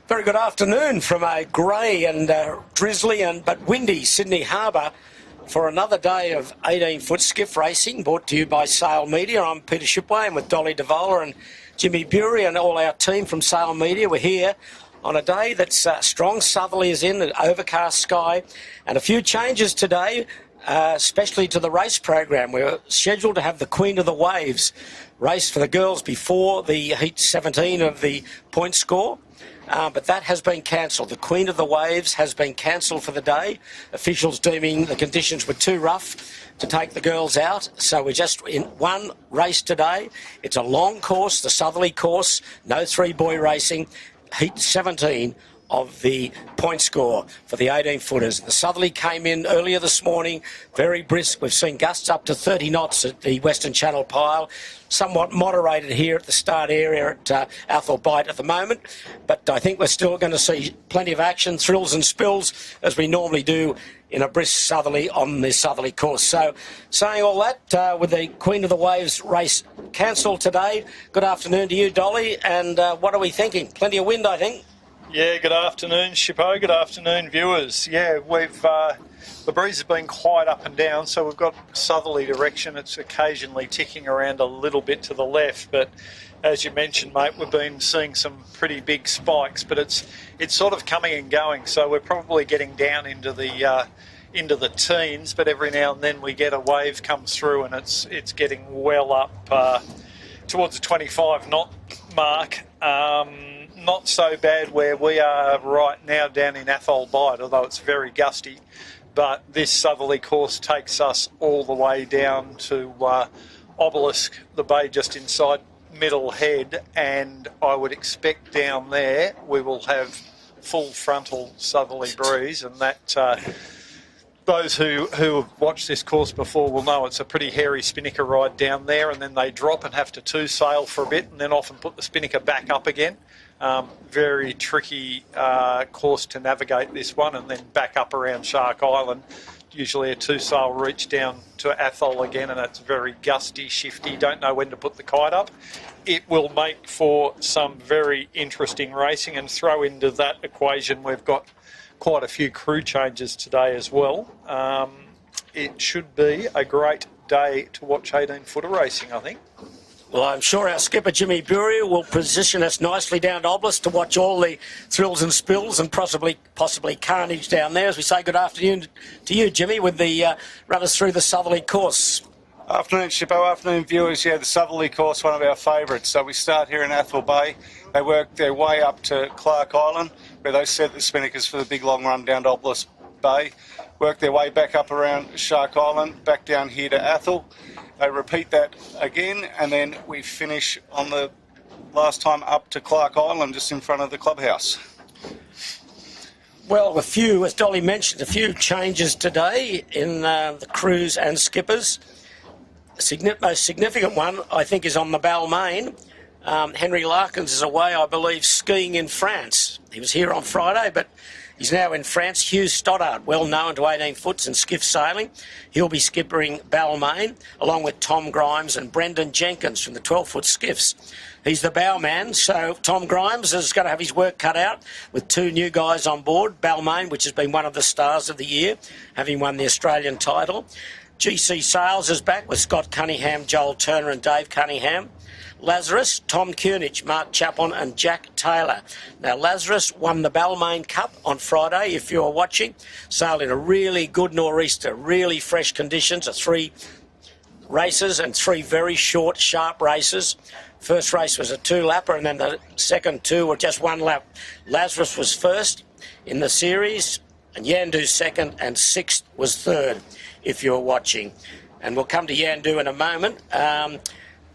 Very good afternoon from a grey and drizzly but windy Sydney Harbour for another day of 18-foot skiff racing brought to you by Sail Media. I'm Peter Shipway, and with Dolly DeVola and Jimmy Bury and all our team from Sail Media. We're here on a day that's strong southerly is in, an overcast sky, and a few changes today, especially to the race program. We're scheduled to have the Queen of the Waves race for the girls before the Heat 17 of the point score. But that has been cancelled. The Queen of the Waves has been cancelled for the day. Officials deeming the conditions were too rough to take the girls out. So we're just in one race today. It's a long course, the southerly course, no three-buoy racing. Heat 17 of the point score for the 18-footers. The southerly came in earlier this morning, very brisk. We've seen gusts up to 30 knots at the Western Channel Pile, somewhat moderated here at the start area at Athol Bight at the moment, but I think we're still going to see plenty of action, thrills and spills, as we normally do in a brisk southerly on the southerly course. So, saying all that, with the Queen of the Waves race cancelled today, good afternoon to you, Dolly, and what are we thinking? Plenty of wind, I think. Yeah, good afternoon, Shippo. Good afternoon, viewers. Yeah, we've the breeze has been quite up and down, so we've got southerly direction. It's occasionally ticking around a little bit to the left, but as you mentioned, mate, we've been seeing some pretty big spikes, but it's sort of coming and going. So we're probably getting down into the teens, but every now and then we get a wave comes through, and it's getting well up towards the 25 knot mark. Not so bad where we are right now down in Athol Bight, although it's very gusty. But this southerly course takes us all the way down to Obelisk, the bay just inside Middle Head, and I would expect down there we will have full frontal southerly breeze, and that those who have watched this course before will know it's a pretty hairy spinnaker ride down there, and then they drop and have to two-sail for a bit and then often put the spinnaker back up again. Very tricky course to navigate this one, and then back up around Shark Island. Usually a two-sail reach down to Athol again, and it's very gusty, shifty. Don't know when to put the kite up. It will make for some very interesting racing, and throw into that equation we've got quite a few crew changes today as well. It should be a great day to watch 18-footer racing, I think. Well, I'm sure our skipper, Jimmy Bury, will position us nicely down to Obelisk to watch all the thrills and spills and possibly carnage down there. As we say, good afternoon to you, Jimmy, with the runners through the southerly course. Afternoon, Shippo. Afternoon, viewers. Yeah, the southerly course, one of our favourites. So we start here in Athol Bay. They work their way up to Clark Island, where they set the spinnakers for the big long run down to Obelisk Bay. Work their way back up around Shark Island, back down here to Athol. They repeat that again, and then we finish on the last time up to Clark Island, just in front of the clubhouse. Well, as Dolly mentioned, a few changes today in the crews and skippers. The most significant one, I think, is on the Balmain. Henry Larkins is away, I believe, skiing in France. He was here on Friday, but he's now in France. Hugh Stoddart, well known to 18-foots and skiff sailing. He'll be skippering Balmain, along with Tom Grimes and Brendan Jenkins from the 12-foot skiffs. He's the bowman, so Tom Grimes is going to have his work cut out with two new guys on board. Balmain, which has been one of the stars of the year, having won the Australian title. GC Sales is back with Scott Cunningham, Joel Turner and Dave Cunningham. Lazarus, Tom Kunich, Mark Chaplin and Jack Taylor. Now, Lazarus won the Balmain Cup on Friday, if you're watching. Sailed in a really good nor'easter, really fresh conditions, 3 races and 3 very short, sharp races. First race was a 2-lapper, and then the second 2 were just 1 lap. Lazarus was first in the series, and Yandu second, and 6th was third, if you're watching. And we'll come to Yandu in a moment.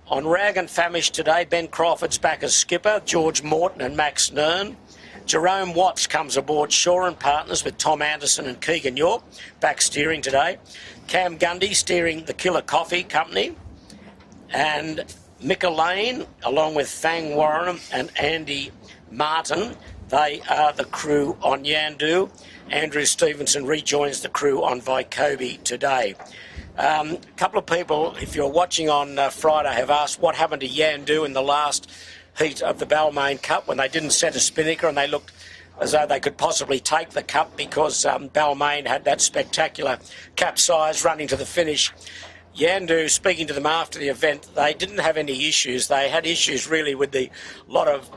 On Rag and Famish today, Ben Crawford's back as skipper, George Morton and Max Nern. Jerome Watts comes aboard Shaw and Partners with Tom Anderson and Keegan York, back steering today. Cam Gundy steering the Killer Coffee Company. And Mick Lane, along with Fang Warren and Andy Martin, they are the crew on Yandu. Andrew Stevenson rejoins the crew on Vycobi today. A couple of people, if you're watching on Friday, have asked what happened to Yandu in the last heat of the Balmain Cup when they didn't set a spinnaker and they looked as though they could possibly take the cup because Balmain had that spectacular capsize running to the finish. Yandu, speaking to them after the event, they didn't have any issues. They had issues really with the lot of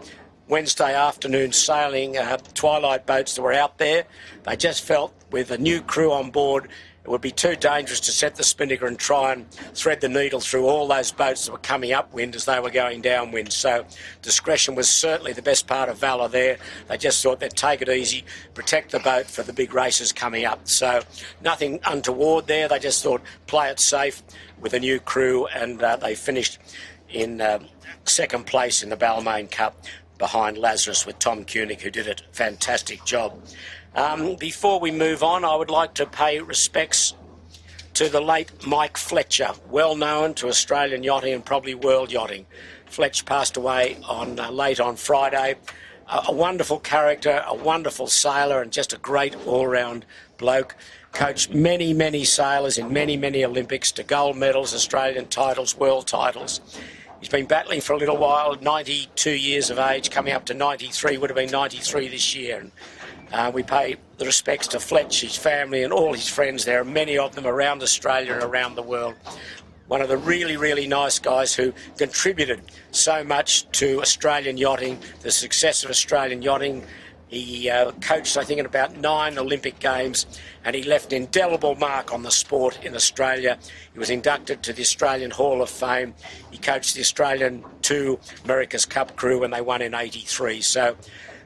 Wednesday afternoon sailing twilight boats that were out there. They just felt with a new crew on board it would be too dangerous to set the spinnaker and try and thread the needle through all those boats that were coming upwind as they were going downwind. So discretion was certainly the best part of valour there. They just thought they'd take it easy, protect the boat for the big races coming up. So nothing untoward there. They just thought play it safe with a new crew, and they finished in second place in the Balmain Cup behind Lazarus with Tom Koenig, who did a fantastic job. Before we move on, I would like to pay respects to the late Mike Fletcher, well known to Australian yachting and probably world yachting. Fletch passed away late on Friday. A wonderful character, a wonderful sailor, and just a great all-round bloke. Coached many, many sailors in many, many Olympics to gold medals, Australian titles, world titles. He's been battling for a little while, 92 years of age, coming up to 93, would have been 93 this year. And we pay the respects to Fletch, his family and all his friends. There are many of them around Australia and around the world. One of the really, really nice guys who contributed so much to Australian yachting, the success of Australian yachting. He coached, I think, in about 9 Olympic Games, and he left an indelible mark on the sport in Australia. He was inducted to the Australian Hall of Fame. He coached the Australian 2 America's Cup crew when they won in '83. So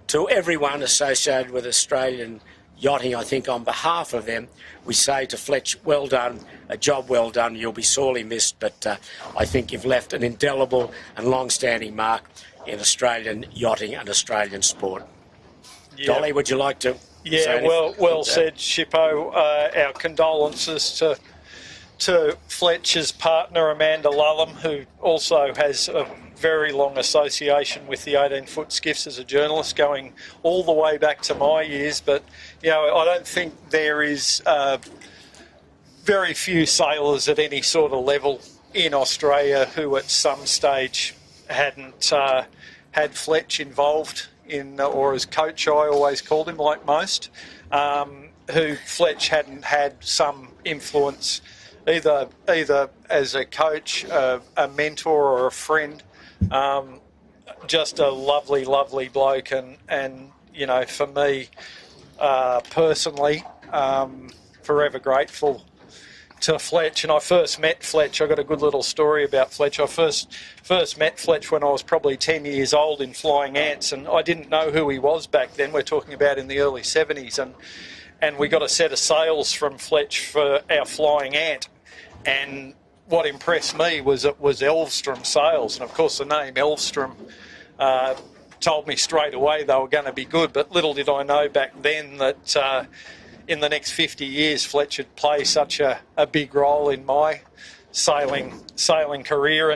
to everyone associated with Australian yachting, I think on behalf of them, we say to Fletch, well done, a job well done. You'll be sorely missed, but I think you've left an indelible and long-standing mark in Australian yachting and Australian sport. Yeah. Dolly, would you like to say anything? Well said, Shippo. Our condolences to Fletcher's partner, Amanda Lulham, who also has a very long association with the 18-foot skiffs as a journalist, going all the way back to my years. But, you know, I don't think there is very few sailors at any sort of level in Australia who at some stage hadn't had Fletch involved in, or as coach I always called him, like most, who Fletch hadn't had some influence, either as a coach, a mentor or a friend. Just a lovely, lovely bloke, and you know, for me personally, forever grateful to Fletch. And I first met Fletch. I got a good little story about Fletch. I first met Fletch when I was probably 10 years old in Flying Ants, and I didn't know who he was back then. We're talking about in the early 70s, and we got a set of sails from Fletch for our Flying Ant, and what impressed me was it was Elvstrom sails, and of course the name Elvstrom told me straight away they were going to be good. But little did I know back then that in the next 50 years Fletch would play such a big role in my sailing career.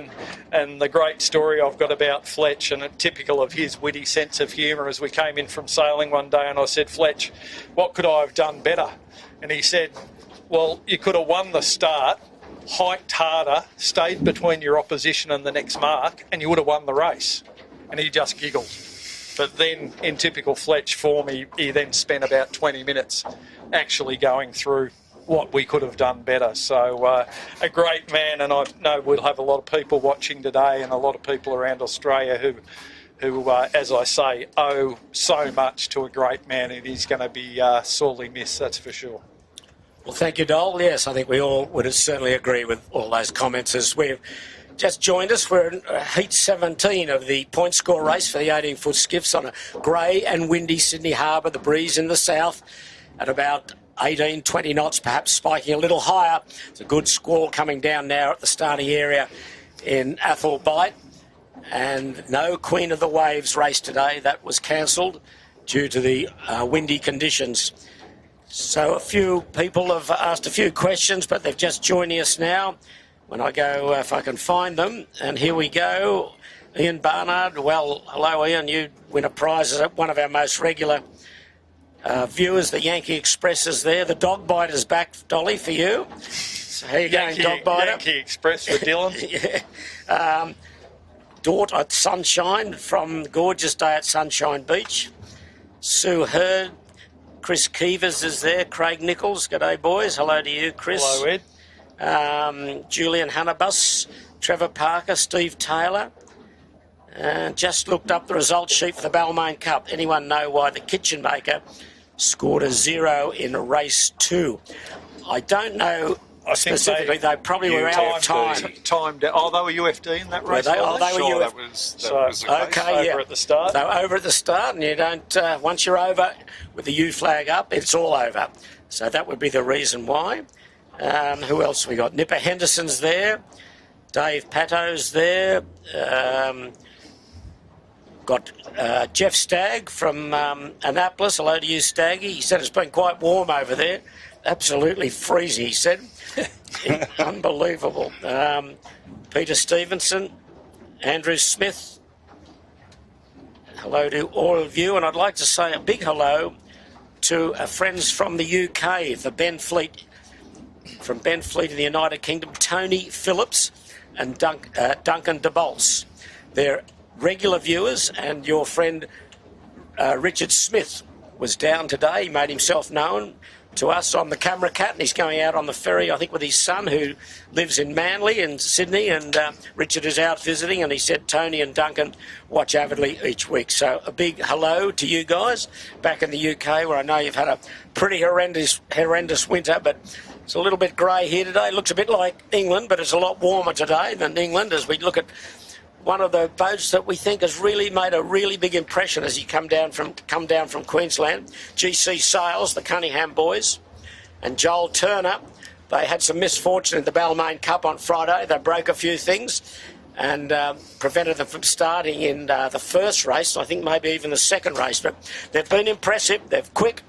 And the great story I've got about Fletch, and typical of his witty sense of humour, as we came in from sailing one day and I said, Fletch, what could I have done better? And he said, well, you could have won the start, hiked harder, stayed between your opposition and the next mark, and you would have won the race. And he just giggled. But then, in typical Fletch form, he then spent about 20 minutes actually going through what we could have done better. So a great man, and I know we'll have a lot of people watching today and a lot of people around Australia who as I say, owe so much to a great man, and he's going to be sorely missed, that's for sure. Well, thank you, Dole. Yes, I think we all would certainly agree with all those comments. As we've just joined us, we're in Heat 17 of the point score race for the 18-foot skiffs on a grey and windy Sydney Harbour, the breeze in the south at about 18, 20 knots, perhaps spiking a little higher. There's a good squall coming down now at the starting area in Athol Bight. And no Queen of the Waves race today. That was cancelled due to the windy conditions. So a few people have asked a few questions, but they're just joining us now. When I go, if I can find them, and here we go. Ian Barnard. Well, hello, Ian. You win a prize as one of our most regular viewers. The Yankee Express is there. The Dog Biter's back, Dolly, for you. So how you going, Dog Biter? Yankee Express for Dylan. Yeah. Dort at Sunshine from gorgeous day at Sunshine Beach. Sue Hurd, Chris Keevers is there, Craig Nichols, g'day boys, hello to you Chris. Hello Ed. Julian Hannabus, Trevor Parker, Steve Taylor. Just looked up the results sheet for the Balmain Cup. Anyone know why the Kitchen Maker scored a 0 in race 2? I don't know specifically. They probably were out of time. Oh, they were UFD in that race. They were Sure, that UFD. was the case. Okay, Over at the start. They were over at the start, and you don't. Once you're over with the U flag up, it's all over. So that would be the reason why. Who else we got? Nipper Henderson's there. Dave Pato's there. Got Jeff Stagg from Annapolis. Hello to you, Staggy. He said it's been quite warm over there. Absolutely freezing, he said. Unbelievable. Peter Stevenson, Andrew Smith. Hello to all of you. And I'd like to say a big hello to friends from the UK, from Benfleet in the United Kingdom, Tony Phillips and Duncan DeBolse. They're regular viewers, and your friend Richard Smith was down today. He made himself known to us on the Camera Cat, and he's going out on the ferry, I think, with his son, who lives in Manly in Sydney, and Richard is out visiting, and he said Tony and Duncan watch avidly each week. So a big hello to you guys back in the UK, where I know you've had a pretty horrendous winter, but it's a little bit grey here today. It looks a bit like England, but it's a lot warmer today than England, as we look at one of the boats that we think has really made a really big impression as you come down from Queensland. GC Sails, the Cunningham boys, and Joel Turner. They had some misfortune in the Balmain Cup on Friday. They broke a few things and prevented them from starting in the first race, I think maybe even the second race. But they've been impressive, they're quick.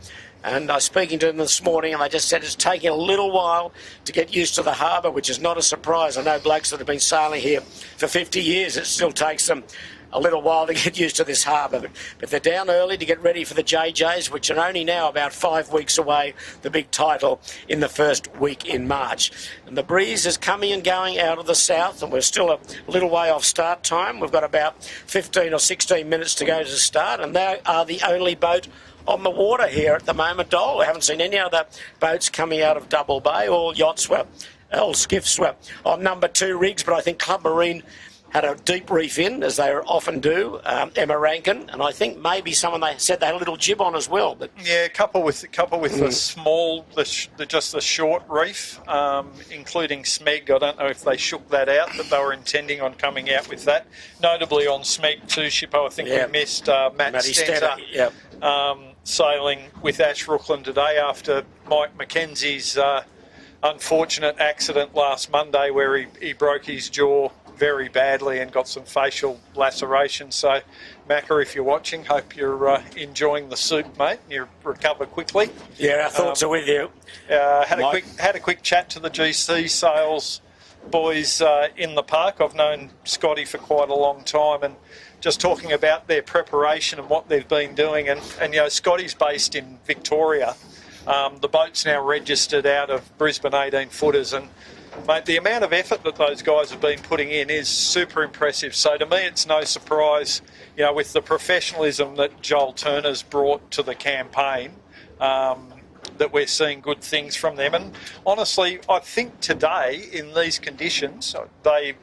And I was speaking to them this morning, and they just said it's taking a little while to get used to the harbour, which is not a surprise. I know blokes that have been sailing here for 50 years, it still takes them a little while to get used to this harbour. But they're down early to get ready for the JJs, which are only now about 5 weeks away, the big title in the first week in March. And the breeze is coming and going out of the south, and we're still a little way off start time. We've got about 15 or 16 minutes to go to start, and they are the only boat on the water here at the moment, Dole. We haven't seen any other boats coming out of Double Bay. All skiffs were on number 2 rigs, but I think Club Marine had a deep reef in, as they often do, Emma Rankin, and I think maybe someone they said they had a little jib on as well. But yeah, couple with the small, just the short reef, including Smeg. I don't know if they shook that out, but they were intending on coming out with that. Notably on Smeg too, Shippo, I think we missed Matty Stenter. Sailing with Ash Rooklyn today after Mike Mackenzie's unfortunate accident last Monday, where he broke his jaw very badly and got some facial lacerations. So, Macca, if you're watching, hope you're enjoying the soup, mate. You recover quickly. Yeah, our thoughts are with you. Had a quick chat to the GC Sales boys in the park. I've known Scotty for quite a long time, and just talking about their preparation and what they've been doing. And you know, Scotty's based in Victoria. The boat's now registered out of Brisbane 18footers, and mate, the amount of effort that those guys have been putting in is super impressive. So to me, it's no surprise, you know, with the professionalism that Joel Turner's brought to the campaign, that we're seeing good things from them. And honestly, I think today in these conditions, they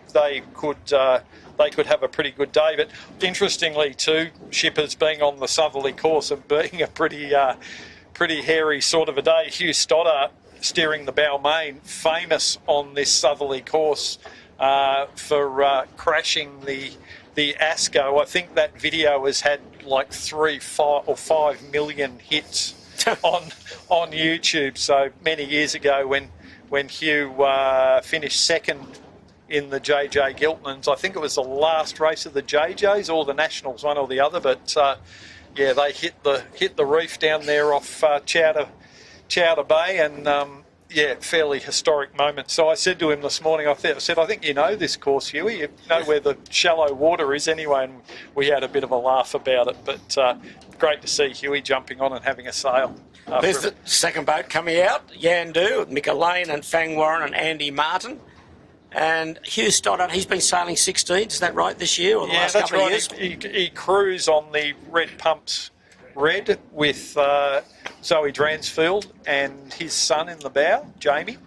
could have a pretty good day. But interestingly too, shippers being on the southerly course and being a pretty hairy sort of a day. Hugh Stoddart steering the Balmain, famous on this southerly course for crashing the Asco. I think that video has had like 3, 4 or 5 million hits on YouTube. So many years ago when Hugh finished second in the JJ Giltons, I think it was the last race of the JJs or the Nationals, one or the other, but yeah, they hit the reef down there off Chowder Bay, and yeah, fairly historic moment. So I said to him this morning, I said, I think you know this course, Huey. You know where the shallow water is anyway, and we had a bit of a laugh about it. But great to see Huey jumping on and having a sail. There's the second boat coming out, Yandu, Mika Lane and Fang Warren and Andy Martin. And Hugh Stoddart, he's been sailing 16s, is that right, this year or the last couple of years? He crews on the Red Pumps Red with Zoe Dransfield and his son in the bow, Jamie,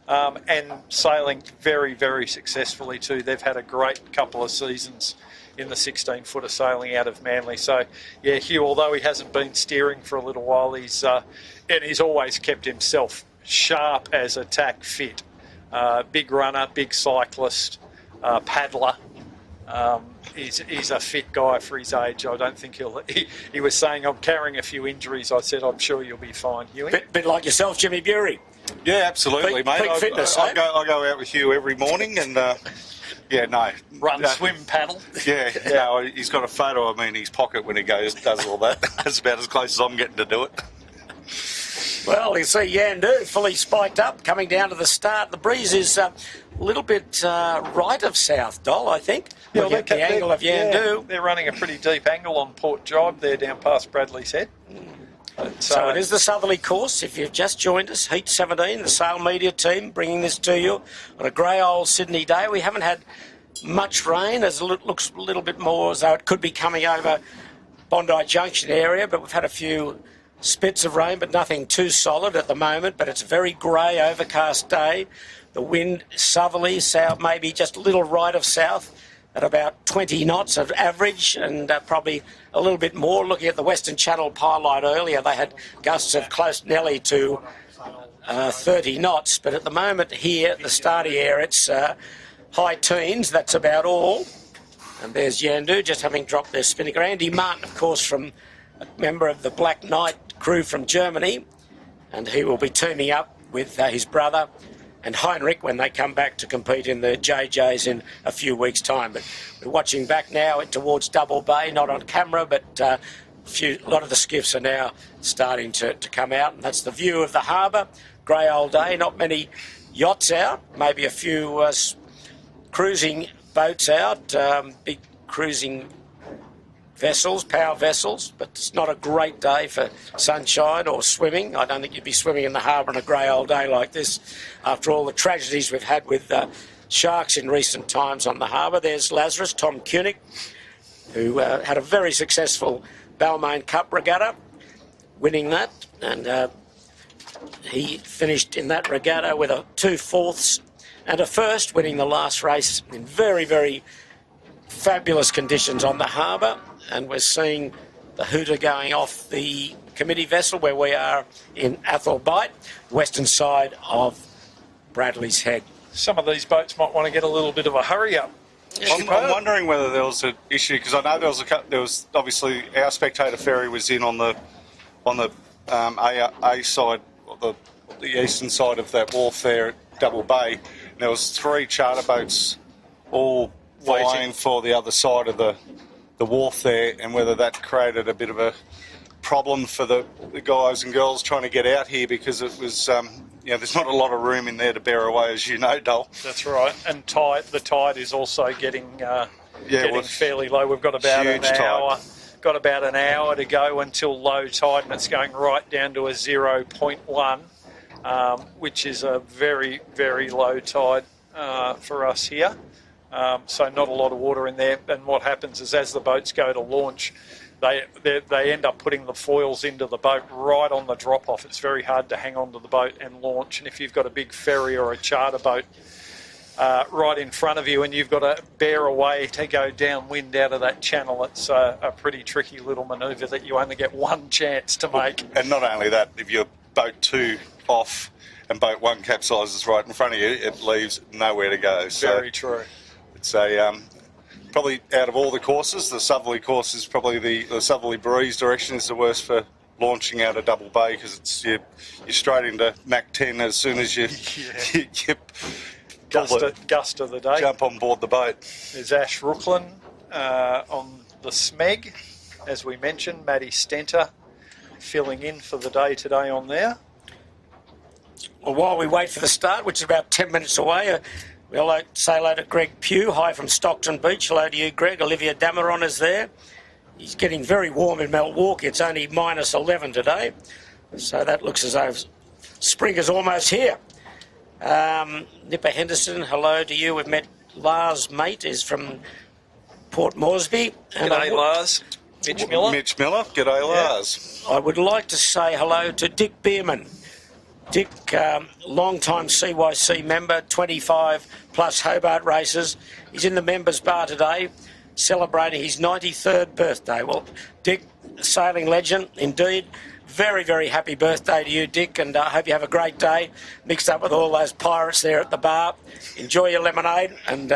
and sailing very, very successfully too. They've had a great couple of seasons in the 16-footer sailing out of Manly. So, yeah, Hugh, although he hasn't been steering for a little while, he's always kept himself sharp as a tack fit. Big runner, big cyclist, paddler. He's a fit guy for his age. I don't think he was saying, I'm carrying a few injuries. I said, I'm sure you'll be fine, Hughie. Bit like yourself, Jimmy Bury. Yeah, absolutely, mate. Peak fitness, I go out with Hugh every morning and, Run, swim, paddle. Yeah, no, he's got a photo of me in his pocket when he does all that. That's about as close as I'm getting to do it. Well, you see Yandu fully spiked up, coming down to the start. The breeze is a little bit right of south, Dol, I think. Yeah, Look at the angle of Yandu. Yeah, they're running a pretty deep angle on Port Jibe there down past Bradley's Head. So it is the southerly course. If you've just joined us, Heat 17, the Sail Media team bringing this to you on a grey old Sydney day. We haven't had much rain, as it looks a little bit more as though it could be coming over Bondi Junction area, but we've had a few spits of rain, but nothing too solid at the moment. But it's a very grey, overcast day. The wind southerly, south, maybe just a little right of south at about 20 knots of average, and probably a little bit more. Looking at the Western Channel Pilot earlier, they had gusts of close nearly to 30 knots. But at the moment here, the starting area, it's high teens. That's about all. And there's Yandu just having dropped their spinnaker. Andy Martin, of course, from a member of the Black Knight crew from Germany, and he will be teaming up with his brother and Heinrich when they come back to compete in the JJs in a few weeks' time. But we're watching back now towards Double Bay, not on camera, but a lot of the skiffs are now starting to come out, and that's the view of the harbour. Grey old day, not many yachts out, maybe a few cruising boats out, big cruising vessels, power vessels, but it's not a great day for sunshine or swimming. I don't think you'd be swimming in the harbour on a grey old day like this after all the tragedies we've had with sharks in recent times on the harbour. There's Lazarus, Tom Koenig, who had a very successful Balmain Cup regatta, winning that, and he finished in that regatta with a 2/4 and a first, winning the last race in very, very fabulous conditions on the harbour. And we're seeing the hooter going off the committee vessel where we are in Athol Bight, western side of Bradley's Head. Some of these boats might want to get a little bit of a hurry up. I'm wondering whether there was an issue, because I know there was obviously our spectator ferry was in on the A side, the eastern side of that wharf there at Double Bay. And there was 3 charter boats all vying for the other side of the wharf there, and whether that created a bit of a problem for the guys and girls trying to get out here, because it was, there's not a lot of room in there to bear away, as you know, Dole. That's right. And the tide is also getting fairly low. We've got about an hour. Got about an hour to go until low tide, and it's going right down to a 0.1, which is a very, very low tide for us here. So not a lot of water in there. And what happens is, as the boats go to launch, they end up putting the foils into the boat right on the drop-off. It's very hard to hang on to the boat and launch. And if you've got a big ferry or a charter boat right in front of you and you've got to bear away to go downwind out of that channel, it's a pretty tricky little manoeuvre that you only get one chance to make. And not only that, if you're boat 2 off and boat 1 capsizes right in front of you, it leaves nowhere to go. Very true. It's probably out of all the courses, the southerly course is probably the southerly breeze direction is the worst for launching out of Double Bay, because you're straight into Mach 10 as soon as you gust of the day. Jump on board the boat. There's Ash Rooklin on the Smeg, as we mentioned. Matty Stenter filling in for the day today on there. Well, while we wait for the start, which is about 10 minutes away, we'll say hello to Greg Pugh. Hi from Stockton Beach. Hello to you, Greg. Olivia Dameron is there. He's getting very warm in Milwaukee. It's only -11 today. So that looks as though spring is almost here. Nipper Henderson, hello to you. We've met Lars Mate, is from Port Moresby. G'day, Lars. Mitch Miller. Mitch Miller. G'day, Lars. I would like to say hello to Dick Bierman. Dick, long-time CYC member, 25 plus Hobart races. He's in the members bar today, celebrating his 93rd birthday. Well, Dick, sailing legend, indeed. Very, very happy birthday to you, Dick, and I hope you have a great day, mixed up with all those pirates there at the bar. Enjoy your lemonade and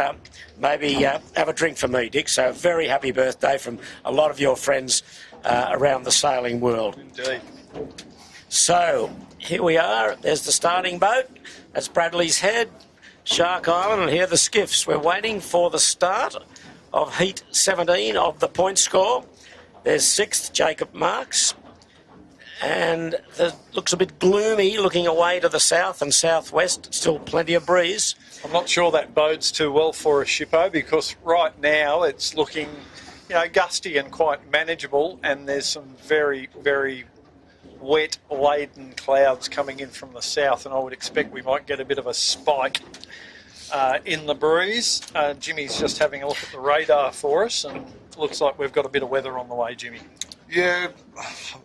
maybe have a drink for me, Dick. So very happy birthday from a lot of your friends around the sailing world. Indeed. So here we are. There's the starting boat. That's Bradley's Head, Shark Island, and here are the skiffs. We're waiting for the start of Heat 17 of the point score. There's 6th, Jacob Marks. And it looks a bit gloomy looking away to the south and southwest. Still plenty of breeze. I'm not sure that bodes too well for a Shippo, because right now it's looking, gusty and quite manageable, and there's some very, very wet, laden clouds coming in from the south, and I would expect we might get a bit of a spike in the breeze. Jimmy's just having a look at the radar for us, and looks like we've got a bit of weather on the way, Jimmy. Yeah,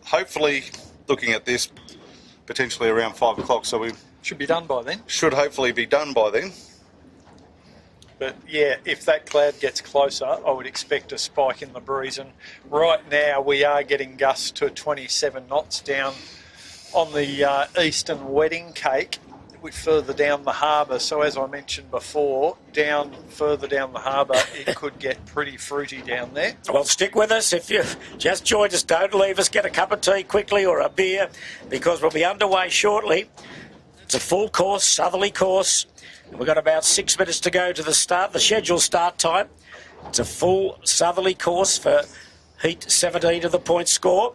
hopefully, looking at this, potentially around 5 o'clock, so we Should be done by then. should hopefully be done by then. But yeah, if that cloud gets closer, I would expect a spike in the breeze. And right now we are getting gusts to 27 knots down on the eastern wedding cake, further down the harbour. So as I mentioned before, further down the harbour, it could get pretty fruity down there. Well, stick with us. If you've just joined us, don't leave us. Get a cup of tea quickly or a beer, because we'll be underway shortly. It's a full course, southerly course. We've got about 6 minutes to go to the start, the scheduled start time. It's a full southerly course for Heat 17 of the point score.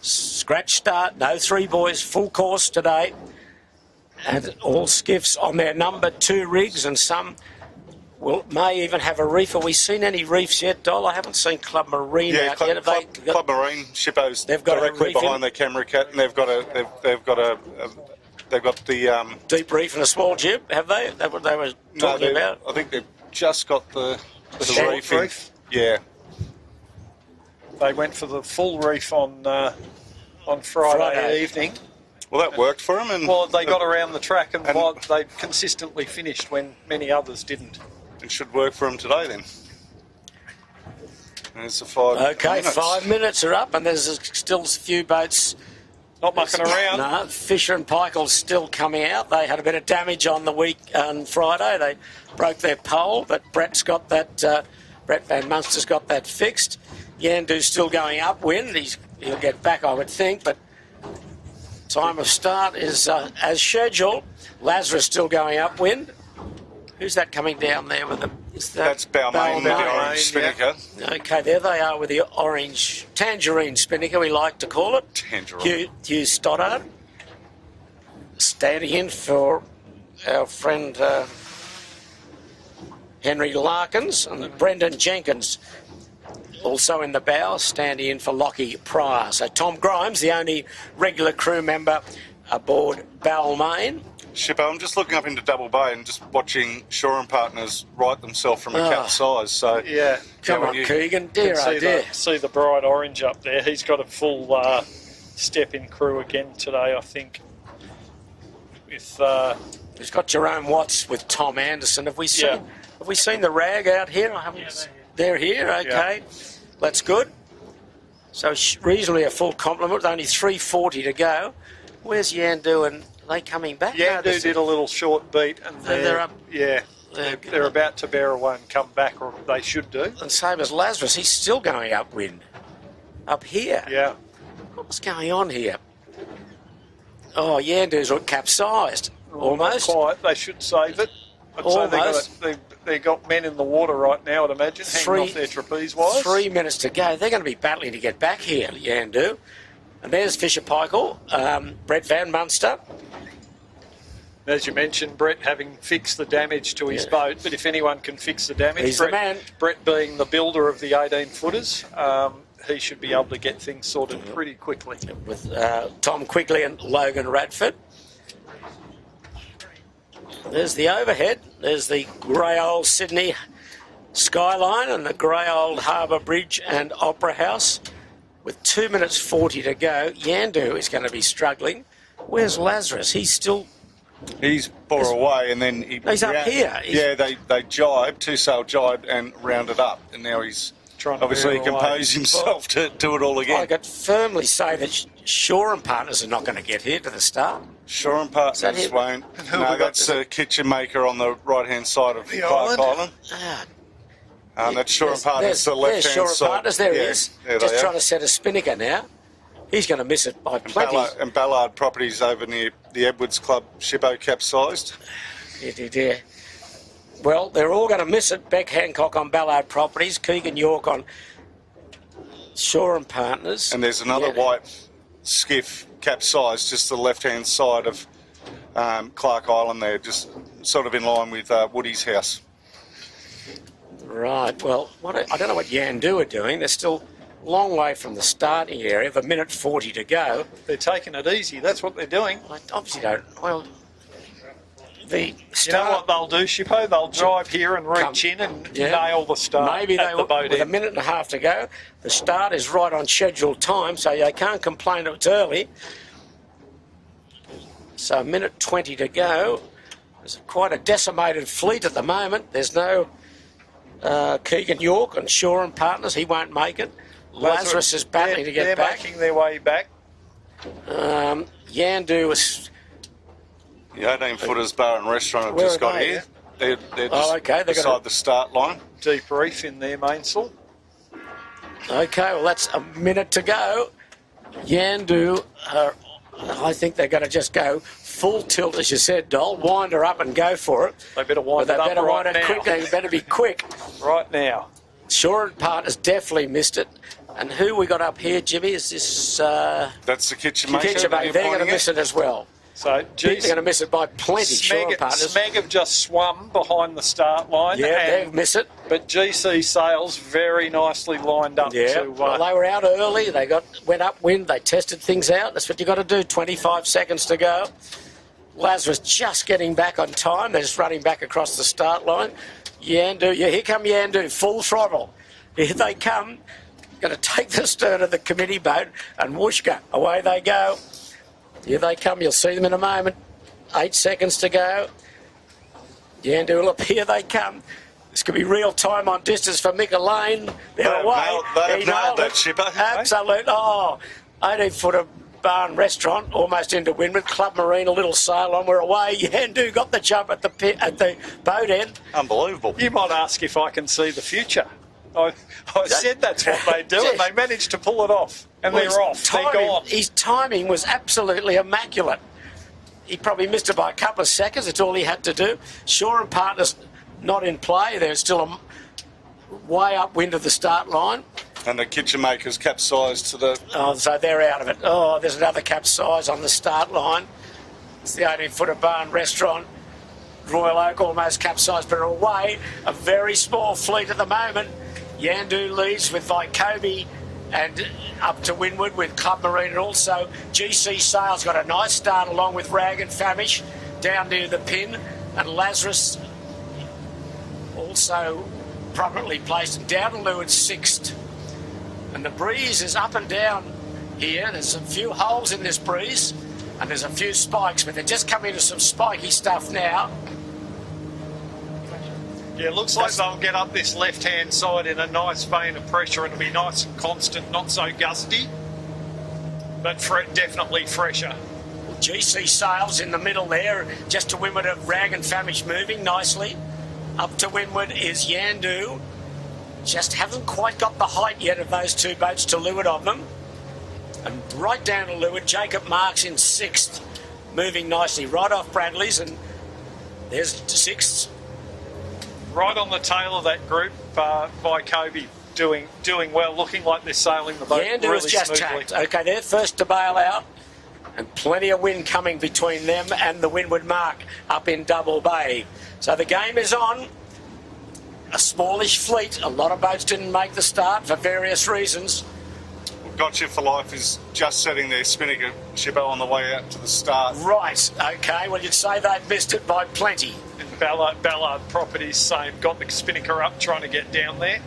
Scratch start, no 3 boys, full course today. And all skiffs on their number 2 rigs, and some may even have a reef. Have we seen any reefs yet, Dol? I haven't seen Club Marine out yet. Club Marine, Shippos, they've got directly a reef behind their camera cat, and they've got the deep reef and a small jib, have they? That's what they were talking about. I think they've just got the reef. Reef? Yeah. They went for the full reef on Friday evening. Well, that worked for them. And well, they got around the track, and they consistently finished when many others didn't. It should work for them today then. There's the 5 Okay, minutes. 5 minutes are up, and there's still a few boats not mucking around. No, Fisher and Pike's still coming out. They had a bit of damage on Friday. They broke their pole, but Brett's got that. Brett Van Munster's got that fixed. Yandu's still going upwind. He'll get back, I would think, but time of start is as scheduled. Lazarus still going upwind. Who's that coming down there with them? That's Balmain, the orange spinnaker. Yeah. Okay, there they are with the orange tangerine spinnaker, we like to call it. Tangerine. Hugh Stoddard standing in for our friend Henry Larkins, and Brendan Jenkins also in the bow, standing in for Lockie Pryor. So Tom Grimes, the only regular crew member aboard Balmain. Shippo, I'm just looking up into Double Bay and just watching Shaw and Partners right themselves from a capsize. So yeah, come on, Keegan, dear, oh dear. See the bright orange up there. He's got a full step-in crew again today, I think. With he's got Jerome Watts with Tom Anderson. Have we seen the rag out here? I haven't. Yeah, they're here. Okay, that's good. So reasonably a full complement with only 3:40 to go. Where's Yandu and? Are they coming back? Yandu did a little short beat, and they're up. Yeah, they're about to bear away and come back, or they should do. And same as Lazarus, he's still going upwind. Up here. Yeah. What's going on here? Oh, Yandu's capsized. Almost. Not quite. They should save it. Almost. They've got men in the water right now, I'd imagine, hanging off their trapeze wires. 3 minutes to go. They're going to be battling to get back here, Yandu. And there's Fisher Paykel, Brett Van Munster. As you mentioned, Brett having fixed the damage to his boat, but if anyone can fix the damage, he's the man. Brett being the builder of the 18-footers, he should be able to get things sorted pretty quickly. With Tom Quigley and Logan Radford. There's the overhead. There's the grey old Sydney skyline and the grey old Harbour Bridge and Opera House. With 2 minutes 40 to go, Yandu is going to be struggling. Where's Lazarus? He's bore away, and then he's up here. They jibed, two-sail jibed and rounded up, and now he's trying to obviously compose himself to do it all again. I could firmly say that Shaw and Partners are not going to get here to the start. Shaw and Partners won't. No, that's a kitchen maker on the right-hand side of Clark Island. That's Shaw and Partners, the left-hand side. There's Shaw and Partners, there he is. Just trying to set a spinnaker now. He's going to miss it by plenty. And Ballard Properties over near the Edwards Club, Shippo capsized. Yeah. Well, they're all going to miss it. Beck Hancock on Ballard Properties, Keegan York on Shaw and Partners. And there's another white skiff capsized just to the left-hand side of Clark Island there, just sort of in line with Woody's house. Right, well, I don't know what Yandu are doing. They're still a long way from the starting area, of 1:40 to go. They're taking it easy, that's what they're doing. I obviously don't. Well, you know what they'll do, Shippo? They'll drive here and reach in and nail the start. Maybe at the boat with end. 1.5 minutes to go. The start is right on scheduled time, so they can't complain it's early. So 1:20 to go. There's quite a decimated fleet at the moment. There's no Keegan York and Shaw and Partners. He won't make it. Lazarus is battling to get back. They're making their way back. Yandu is... The 18-footers bar and restaurant have just got here. They're just beside the start line. Deep reef in their mainsail. Okay, well, that's 1 minute to go. Yandu, I think they're going to just go full tilt, as you said, Dol. Wind her up and go for it. They better wind it up right now. Quick. They better be quick. Right now. Shaw and Partners definitely missed it. And who we got up here, Jimmy? Is this... That's the kitchen maker. They're going to miss it as well. So, they're going to miss it by plenty. Smeg have just swum behind the start line. Yeah, they miss it. But GC Sails very nicely lined up. Yeah, well, they were out early. They went upwind. They tested things out. That's what you got to do. 25 seconds to go. Lazarus just getting back on time. They're just running back across the start line. Yandu, here come Yandu, full throttle. Here they come. Going to take the stern of the committee boat and whooshka, away they go. Here they come. You'll see them in a moment. 8 seconds to go. Yandu, look, here they come. This could be real time on distance for Mick Lane. They're away. They've nailed that, Shipper. Absolute. 18-footer bar and restaurant, almost into windward. Club Marine, a little sail on. We're away. Yandu got the jump at the boat end. Unbelievable. You might ask if I can see the future. I said that's what they do, and they managed to pull it off. And they're off. They're gone. His timing was absolutely immaculate. He probably missed it by a couple of seconds. That's all he had to do. Shaw and Partners not in play. They're still way upwind of the start line. And the kitchen maker's capsized to the... Oh, so they're out of it. Oh, there's another capsize on the start line. It's the 18-footer bar and restaurant. Royal Oak almost capsized, but away. A very small fleet at the moment. Yandu leads with Vycobi and up to windward with Club Marine, and also GC Sails got a nice start along with Rag and Famish down near the pin, and Lazarus also prominently placed, and down to Lewis 6th. And the breeze is up and down here. There's a few holes in this breeze and there's a few spikes, but they're just coming into some spiky stuff now. Yeah, it looks like they'll get up this left-hand side in a nice vein of pressure. It'll be nice and constant, not so gusty, but definitely fresher. GC Sails in the middle there, just to windward of Rag and Famish moving nicely. Up to windward is Yandu. Just haven't quite got the height yet of those two boats to leeward of them. And right down to leeward, Jacob Marks in 6th, moving nicely right off Bradley's, and there's 6th. Right on the tail of that group, Vycobi doing well, looking like they're sailing the boat Yandu really is just smoothly. tacked. Okay, they're first to bail out, and plenty of wind coming between them and the windward mark up in Double Bay. So the game is on. A smallish fleet. A lot of boats didn't make the start for various reasons. Gotcha for Life is just setting their spinnaker, Shippo, on the way out to the start. Right, okay, well you'd say they've missed it by plenty. And Ballard Properties, same, got the spinnaker up, trying to get down there.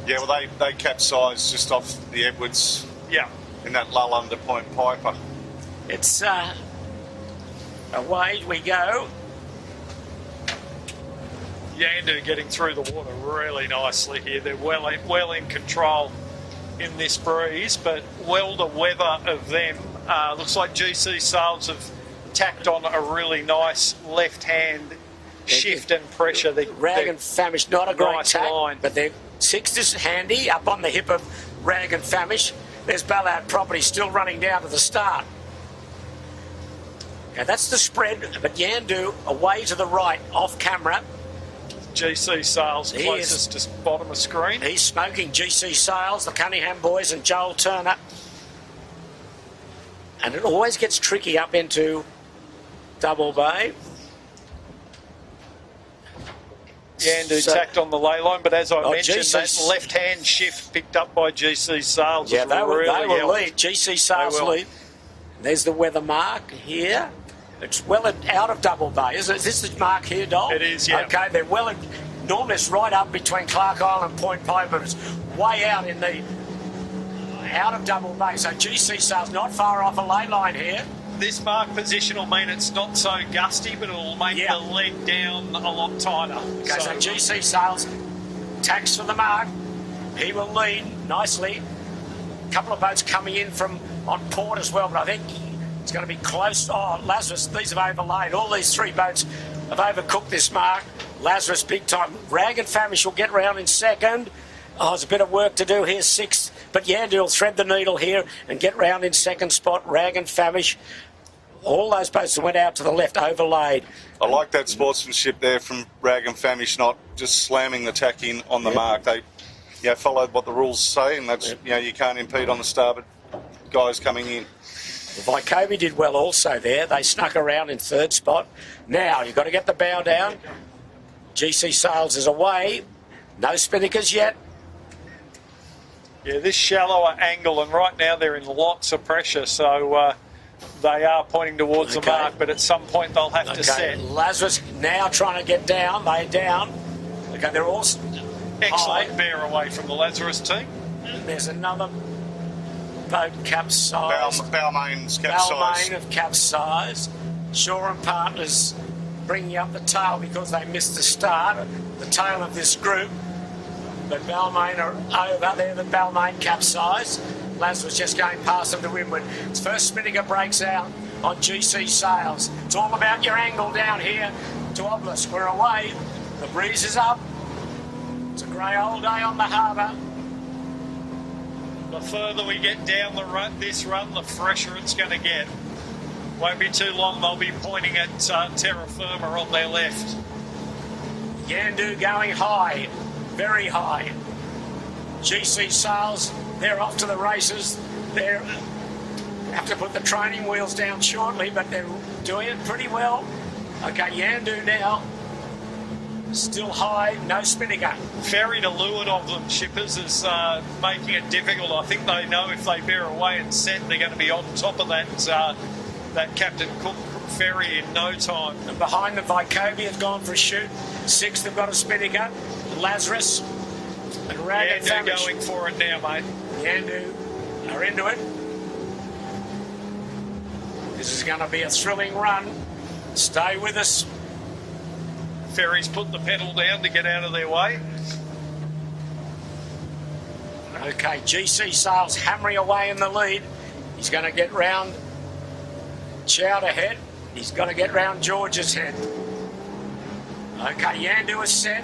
Yeah, well they capsized just off the Edwards. Yeah. In that lull under Point Piper. It's away we go. Yandu getting through the water really nicely here. They're well in control in this breeze, but well the weather of them. Looks like GC Sails have tacked on a really nice left-hand shift and pressure. Rag and Famish, not a great nice tack, line. but their sixth is handy up on the hip of Rag and Famish. There's Ballard Property still running down to the start. Now that's the spread, but Yandu away to the right, off camera. GC Sails closest to bottom of screen. He's smoking GC Sails, the Cunningham boys and Joel Turner. And it always gets tricky up into Double Bay. Yandu tacked on the ley line, but as I mentioned, GC that left-hand shift picked up by GC Sails. Yeah, they will really lead. GC Sails lead. There's the weather mark here. It's well out of Double Bay. Is this the mark here, Dol? It is, yeah. Okay, they're well. Normally it's right up between Clark Island and Point Piper, but it's way out in the out of Double Bay. So GC Sails not far off a ley line here. This mark position will mean it's not so gusty, but it will make the leg down a lot tighter. Okay, so GC Sails tacks for the mark. He will lead nicely. A couple of boats coming in from on port as well, but I think it's going to be close. Oh, Lazarus, these have overlaid. All these three boats have overcooked this mark. Lazarus big time. Rag and Famish will get round in second. Oh, there's a bit of work to do here, sixth. But Yandu will thread the needle here and get round in second spot. Rag and Famish. All those boats that went out to the left overlaid. I like that sportsmanship there from Rag and Famish, not just slamming the tack in on the mark. They followed what the rules say, and that's you can't impede on the starboard guys coming in. Vycobi did well also there. They snuck around in third spot. Now you've got to get the bow down. GC Sails is away. No spinnakers yet. Yeah, this shallower angle, and right now they're in lots of pressure, so they are pointing towards the mark, but at some point they'll have to set. Lazarus now trying to get down. They're down. Okay, they're all excellent bear away from the Lazarus team. There's another boat capsized. Balmain's capsized. Balmain have capsized. Shaw and Partners bringing up the tail because they missed the start, the tail of this group. But Balmain are over there. The Balmain capsized. Lazarus just going past them to windward. His first spinnaker breaks out on GC Sails. It's all about your angle down here to Obelisk. We're away. The breeze is up. It's a grey old day on the harbour. The further we get down this run, the fresher it's going to get. Won't be too long, they'll be pointing at terra firma on their left. Yandu going high, very high. GC Sails, they're off to the races. They have to put the training wheels down shortly, but they're doing it pretty well. Okay, Yandu now. Still high, no spinnaker. Very to leeward of them, shippers, is making it difficult. I think they know if they bear away and set, they're going to be on top of that Captain Cook ferry in no time. And behind the Vycobi have gone for a shoot. Sixth have got a spinnaker. Lazarus and Rag and Yandu Famish going for it now, mate. Yandu are into it. This is going to be a thrilling run. Stay with us. Ferries put the pedal down to get out of their way. Okay, GC Sails hammering away in the lead. He's going to get round Chowder head. He's got to get round George's head. Okay, Yandu is set.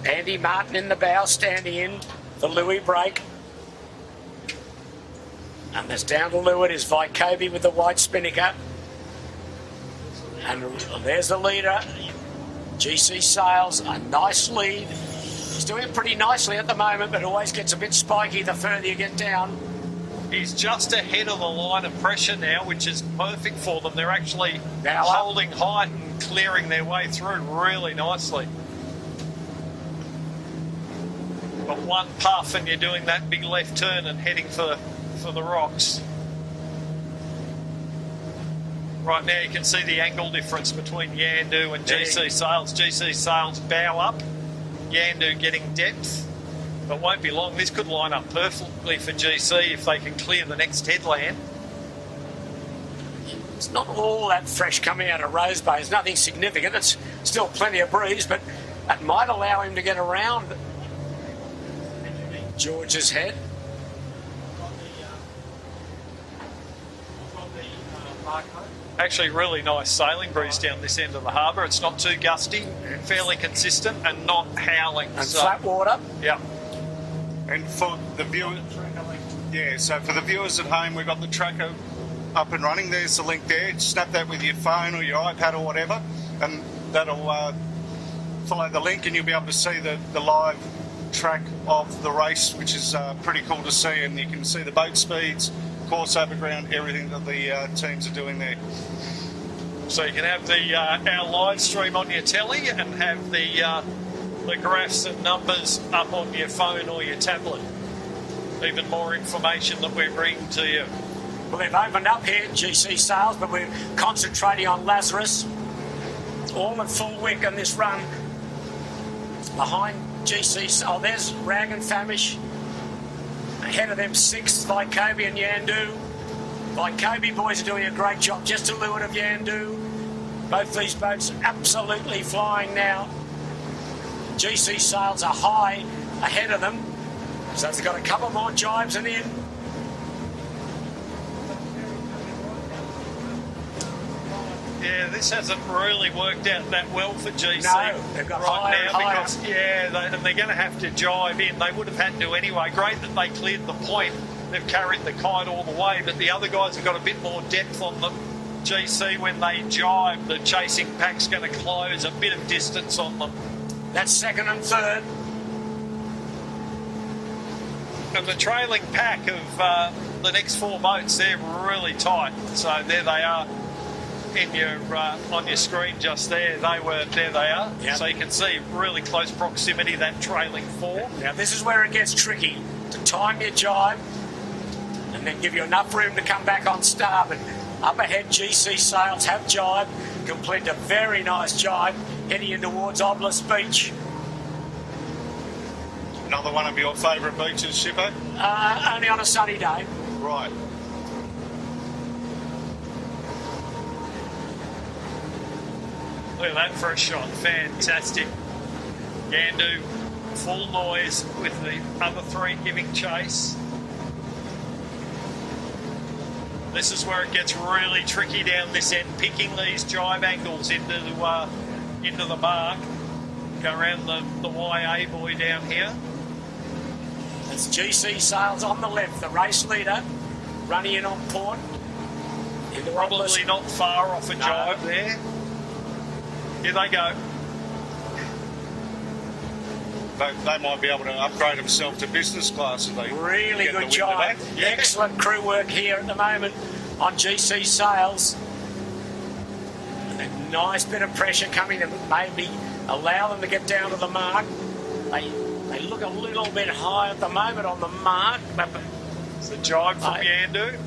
Andy Martin in the bow, standing in the Louis break. And there's down to leeward is Vycobi with the white spinnaker. And there's the leader, GC Sails, a nice lead. He's doing it pretty nicely at the moment, but always gets a bit spiky the further you get down. He's just ahead of the line of pressure now, which is perfect for them. They're actually holding height and clearing their way through really nicely. But one puff and you're doing that big left turn and heading for the rocks. Right now you can see the angle difference between Yandu and GC Sails. GC Sails bow up, Yandu getting depth. But won't be long. This could line up perfectly for GC if they can clear the next headland. It's not all that fresh coming out of Rose Bay. It's nothing significant. It's still plenty of breeze, but that might allow him to get around George's Head. Actually, really nice sailing breeze down this end of the harbour. It's not too gusty, fairly consistent, and not howling. And flat water. Yeah. And for the viewers, so for the viewers at home, we've got the tracker up and running. There's the link there. Snap that with your phone or your iPad or whatever, and that'll follow the link, and you'll be able to see the live track of the race, which is pretty cool to see. And you can see the boat speeds, course overground, everything that the teams are doing there. So you can have the our live stream on your telly and have the graphs and numbers up on your phone or your tablet. Even more information that we're bringing to you. Well, they've opened up here, GC Sails, but we're concentrating on Lazarus. All at full wick on this run. Behind GC, oh, there's Rag and Famish. Ahead of them, 6th, Vykobi and Yandu. Vykobi boys are doing a great job, just to leeward of Yandu. Both these boats absolutely flying now. GC Sails are high ahead of them, so they've got a couple more jibes and in. Yeah, this hasn't really worked out that well for GC No, they've got higher and higher. because and they're going to have to jibe in. They would have had to anyway. Great that they cleared the point. They've carried the kite all the way, but the other guys have got a bit more depth on them. GC, when they jibe, the chasing pack's going to close a bit of distance on them. That's 2nd and 3rd. And the trailing pack of the next 4 boats, they're really tight. So there they are in your on your screen just there. There they are. Yep. So you can see really close proximity, that trailing 4. Now this is where it gets tricky, to time your jibe and then give you enough room to come back on starboard. Up ahead, GC Sails have jibe, complete a very nice jibe, heading in towards Obelisk Beach. Another one of your favourite beaches, Shippo? Only on a sunny day. Right. Look at that for a shot, fantastic. Yandu, full noise with the other 3 giving chase. This is where it gets really tricky down this end, picking these jibe angles into the mark. Go around the YA buoy down here. It's GC Sails on the left, the race leader, running in on port. Probably not far off a jibe there. Here they go. They might be able to upgrade themselves to business class if they really get good the wind of jibe. that. Yeah. Excellent crew work here at the moment on GC Sails. And a nice bit of pressure coming to maybe allow them to get down to the mark. They look a little bit high at the moment on the mark. It's a jibe from Yandu.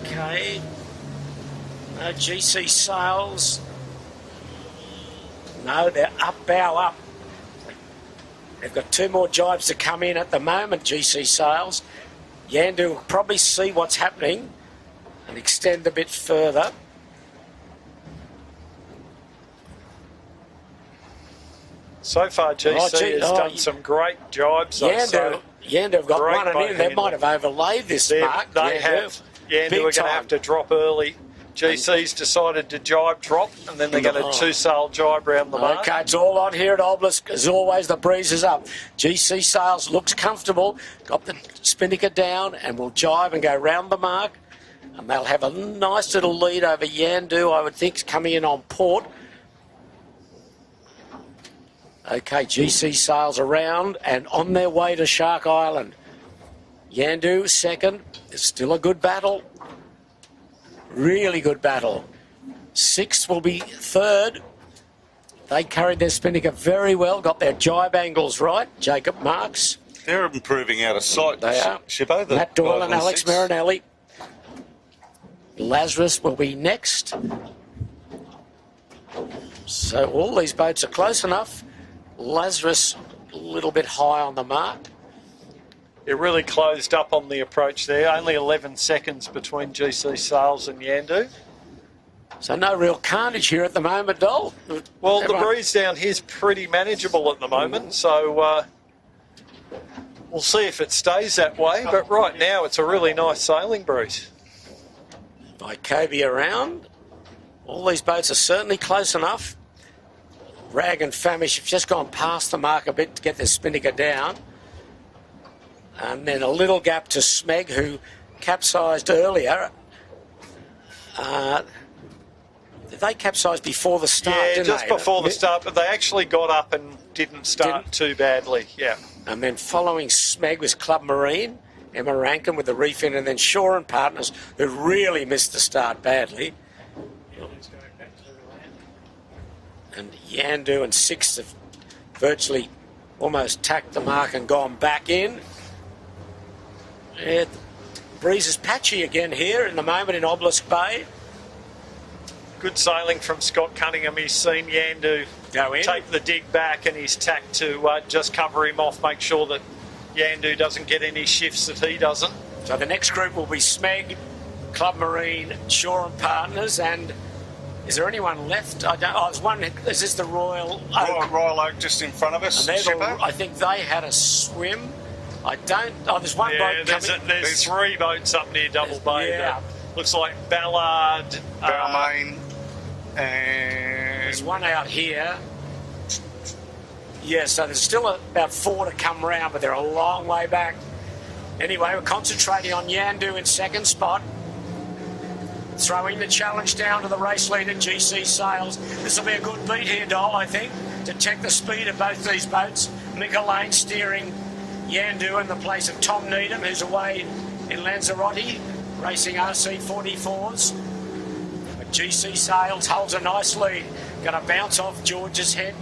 Okay. GC Sails. No, they're up, bow up. They've got 2 more jibes to come in at the moment, GC Sails. Yandu will probably see what's happening and extend a bit further. So far, GC has done some great jibes. Yandu have got great one and in. They might have overlaid this mark. They have. Yandu are going to have to drop early. GC's decided to jibe drop, and then they're going to 2-sail jibe round the mark. Okay, it's all on here at Obelisk. As always, the breeze is up. GC Sails looks comfortable. Got the spinnaker down and will jibe and go round the mark. And they'll have a nice little lead over Yandu, I would think, coming in on port. Okay, GC Sails around and on their way to Shark Island. Yandu 2nd. It's still a good battle. Really good battle. 6th will be 3rd. They carried their spinnaker very well, got their jibe angles right. Jacob Marks. They're improving out of sight. They are. Shippo, Matt Doyle and Alex Marinelli. Lazarus will be next. So all these boats are close enough. Lazarus a little bit high on the mark. It really closed up on the approach there. Only 11 seconds between GC Sales and Yandu. So no real carnage here at the moment, Dol. Well, the breeze down here is pretty manageable at the moment, so we'll see if it stays that way. But right now, it's a really nice sailing breeze. Kobe around. All these boats are certainly close enough. Rag and Famish have just gone past the mark a bit to get their spinnaker down. And then a little gap to Smeg, who capsized earlier. They capsized before the start, yeah, didn't just they? before the start, but they actually got up and didn't start too badly, yeah. And then following Smeg was Club Marine, Emma Rankin with the refin, and then Shaw and Partners, who really missed the start badly. And Yandu and Six have virtually almost tacked the mark and gone back in. Yeah, the breeze is patchy again here in the moment in Obelisk Bay. Good sailing from Scott Cunningham. He's seen Yandu Go in. take the dig back, and he's tacked to just cover him off, make sure that Yandu doesn't get any shifts that he doesn't. So the next group will be Smeg, Club Marine, Shaw and Partners, and is there anyone left? I don't. Oh, there's one. Is this the Royal Oak? Royal Oak just in front of us. I think they had a swim. I don't. Oh, there's one boat coming. There's 3 boats up near Double Bay. Yeah. Looks like Ballard, Balmain, and There's one out here. Yeah, so there's still about 4 to come round, but they're a long way back. Anyway, we're concentrating on Yandu in second spot. Throwing the challenge down to the race leader, GC Sales. This will be a good beat here, Dol, I think, to check the speed of both these boats. Mika Lane steering Yandu in the place of Tom Needham, who's away in Lanzarote, racing RC44s. But GC Sales holds a nice lead. Going to bounce off George's head.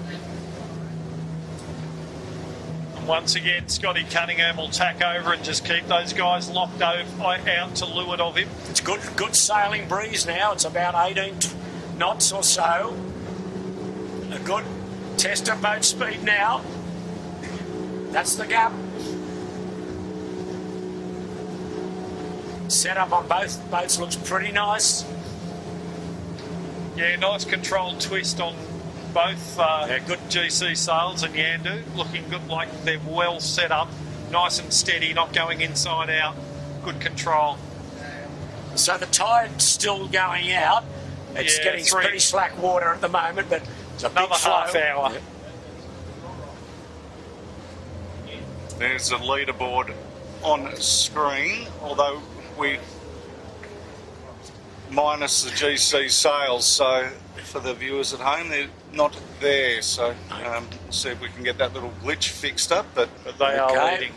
once again, Scotty Cunningham will tack over and just keep those guys locked out to leeward of him. It's good sailing breeze now. It's about 18 knots or so. A good test of boat speed now. That's the gap. Setup on both boats looks pretty nice. Yeah, nice controlled twist on both good GC Sails and Yandu. Looking good, like they're well set up, nice and steady, not going inside out. Good control. So the tide's still going out. It's getting pretty slack water at the moment, but it's a another big flow. half hour. Yeah. There's the leaderboard on screen, although we minus the GC Sails, so for the viewers at home, they're not there. So see if we can get that little glitch fixed up. But they are leading.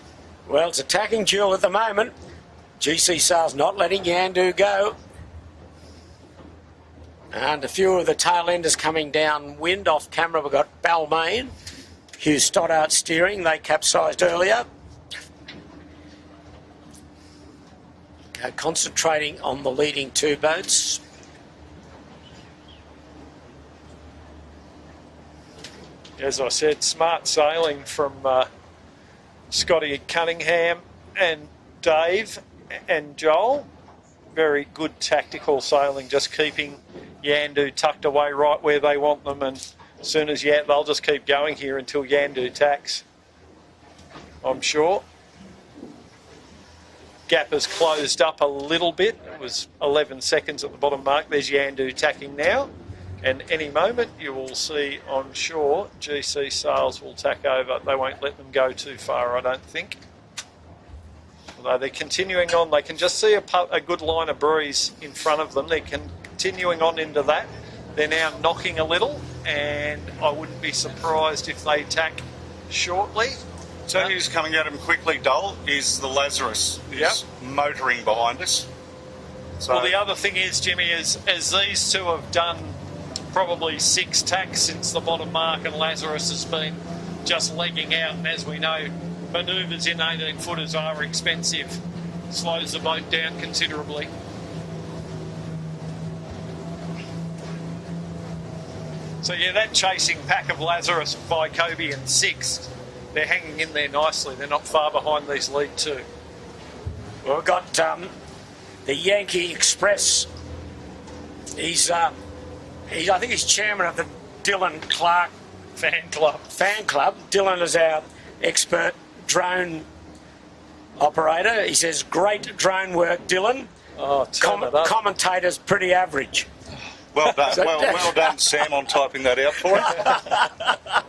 Well, it's attacking duel at the moment. GC Sails not letting Yandu go. And a few of the tail enders coming downwind off camera. We've got Balmain, Hugh Stoddart steering. They capsized earlier. Concentrating on the leading two boats. As I said, smart sailing from Scotty Cunningham and Dave and Joel. Very good tactical sailing, just keeping Yandu tucked away right where they want them, and as soon as they'll just keep going here until Yandu tacks, I'm sure. Gap has closed up a little bit. It was 11 seconds at the bottom mark. There's Yandu tacking now. And any moment you will see on shore, GC Sails will tack over. They won't let them go too far, I don't think. Although they're continuing on, they can just see a good line of breeze in front of them. They're continuing on into that. They're now knocking a little, and I wouldn't be surprised if they tack shortly. So who's coming at him quickly, Dole, is the Lazarus, who's motoring behind us. So, well, the other thing is, Jimmy, as these two have done probably 6 tacks since the bottom mark, and Lazarus has been just legging out, and as we know, manoeuvres in 18-footers are expensive. Slows the boat down considerably. So yeah, that chasing pack of Lazarus, Vycobi and Six, they're hanging in there nicely. They're not far behind these lead two. Well, we've got the Yankee Express. I think he's chairman of the Dylan Clark Fan club. Dylan is our expert drone operator. He says, great drone work, Dylan. Oh, Commentator's pretty average. Well done, well done, Sam, on typing that out for us.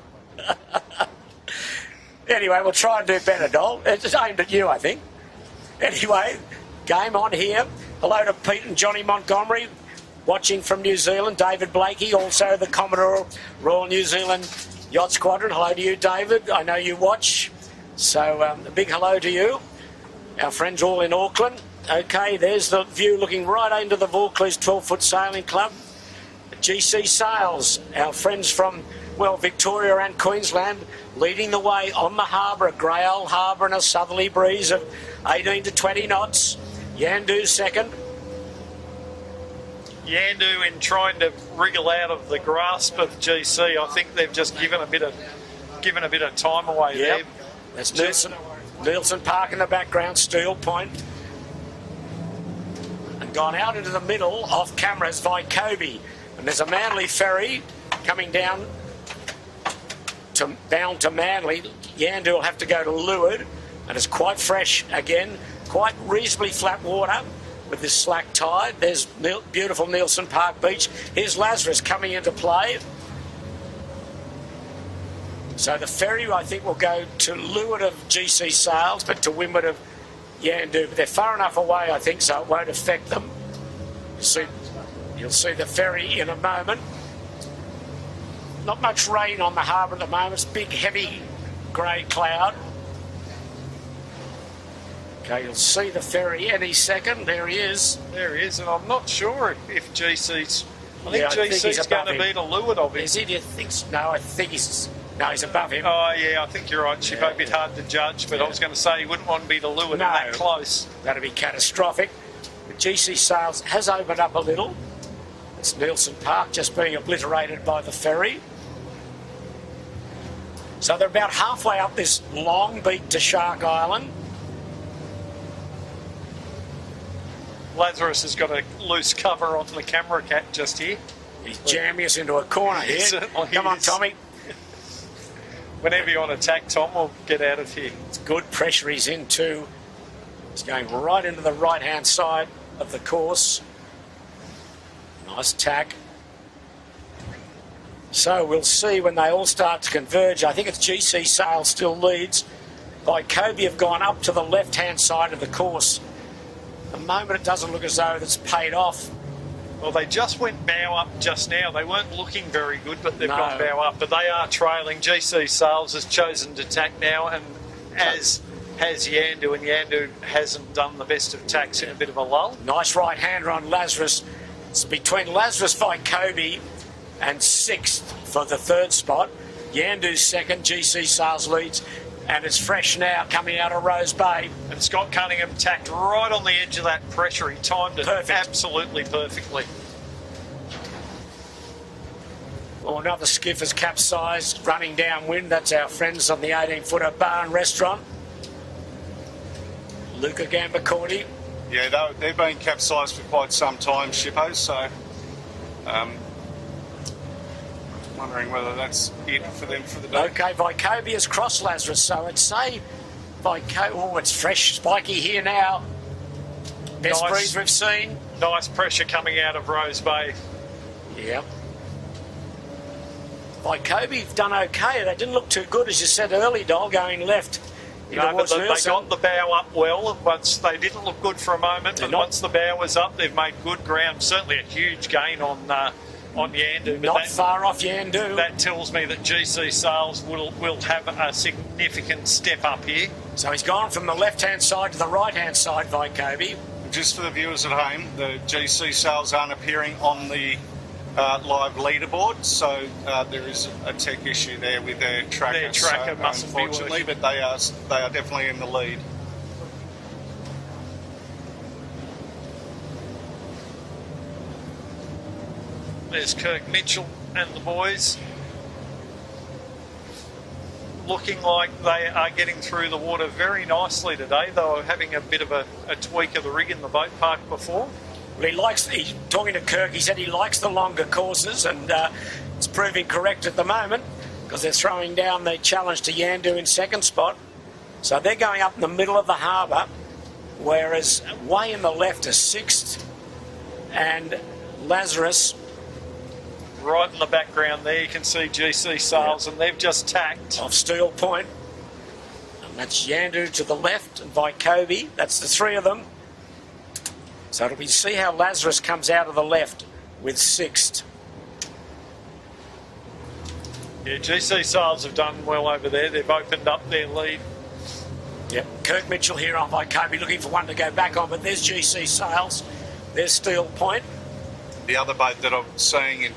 Anyway, we'll try and do better, Dol. It's aimed at you, I think. Anyway, game on here. Hello to Pete and Johnny Montgomery, watching from New Zealand. David Blakey, also the Commodore Royal New Zealand Yacht Squadron. Hello to you, David. I know you watch. So a big hello to you. Our friends all in Auckland. Okay, there's the view looking right into the Vaucluse 12-foot Sailing Club. GC Sails, our friends from, well, Victoria and Queensland, leading the way on the harbour, a grey old harbour and a southerly breeze of 18 to 20 knots. Yandu second. Yandu in trying to wriggle out of the grasp of GC. I think they've just given a bit of time away there. That's Nielsen Park in the background, Steel Point. And gone out into the middle, off camera is Vycobi. And there's a Manly ferry coming down bound to Manly. Yandu will have to go to leeward, and it's quite fresh again, quite reasonably flat water with this slack tide. There's beautiful Nielsen Park Beach. Here's Lazarus coming into play. So the ferry, I think, will go to leeward of GC Sails, but to windward of Yandu. But they're far enough away, I think, so it won't affect them. You'll see the ferry in a moment. Not much rain on the harbour at the moment. It's big, heavy grey cloud. Okay, you'll see the ferry any second. There he is. There he is, and I'm not sure if GC's... I think I think GC's going to be to leeward of him. Is he? Do you think so? No, I think he's... No, he's above him. Oh, yeah, I think you're right. She's a bit hard to judge, but I was going to say he wouldn't want to be to leeward that close. That'd be catastrophic. The GC Sails has opened up a little. It's Nielsen Park just being obliterated by the ferry. So they're about halfway up this long beat to Shark Island. Lazarus has got a loose cover on the camera cat just here. He's jamming us into a corner here. Come on, Tommy. Whenever you want to attack, Tom, we'll get out of here. It's good pressure he's in too. He's going right into the right-hand side of the course. Nice tack. So we'll see when they all start to converge. I think it's GC Sails still leads. Vycobi have gone up to the left-hand side of the course. At the moment, it doesn't look as though it's paid off. Well, they just went bow up just now. They weren't looking very good, but they've gone bow up. But they are trailing. GC Sails has chosen to tack now, and as has Yandu, and Yandu hasn't done the best of tacks in a bit of a lull. Nice right-hander on Lazarus. It's between Lazarus, Vycobi and sixth for the third spot. Yandu's second, GC Sails leads, and it's fresh now coming out of Rose Bay. And Scott Cunningham tacked right on the edge of that pressure. He timed it absolutely perfectly. Well, another skiff has capsized, running downwind. That's our friends on the 18-footer bar and restaurant. Luca Gambacorti. Yeah, they've been capsized for quite some time, Shippo, so wondering whether that's it for them for the day. Okay, Vycobi has crossed Lazarus, so I'd say Vycobi... Oh, it's fresh, spiky here now. Best breeze we've seen. Nice pressure coming out of Rose Bay. Yep. Vycobi have done okay. They didn't look too good, as you said early, Dol, going left. No, but they got the bow up well, and once they didn't look good for a moment, but once the bow was up, they've made good ground. Certainly a huge gain on Yandu. Not far off Yandu. That tells me that GC Sails will have a significant step up here. So he's gone from the left-hand side to the right-hand side, Vycobi. Just for the viewers at home, the GC Sails aren't appearing on the live leaderboard, so there is a tech issue there with their tracker. Their tracker mustn't be unfortunately, working. but they are definitely in the lead. There's Kirk Mitchell and the boys. Looking like they are getting through the water very nicely today. They were having a bit of a tweak of the rig in the boat park before. Well, he's talking to Kirk, he said he likes the longer courses, and it's proving correct at the moment because they're throwing down the challenge to Yandu in second spot. So they're going up in the middle of the harbour, whereas way in the left is sixth and Lazarus. Right in the background there, you can see GC Sails, and they've just tacked. Off Steel Point. And that's Yandu to the left and Vykobi. That's the three of them. So it'll be see how Lazarus comes out of the left with sixth. Yeah, GC Sails have done well over there. They've opened up their lead. Yep, Kirk Mitchell here on Vykobi looking for one to go back on, but there's GC Sails. There's Steel Point. The other boat that I'm seeing in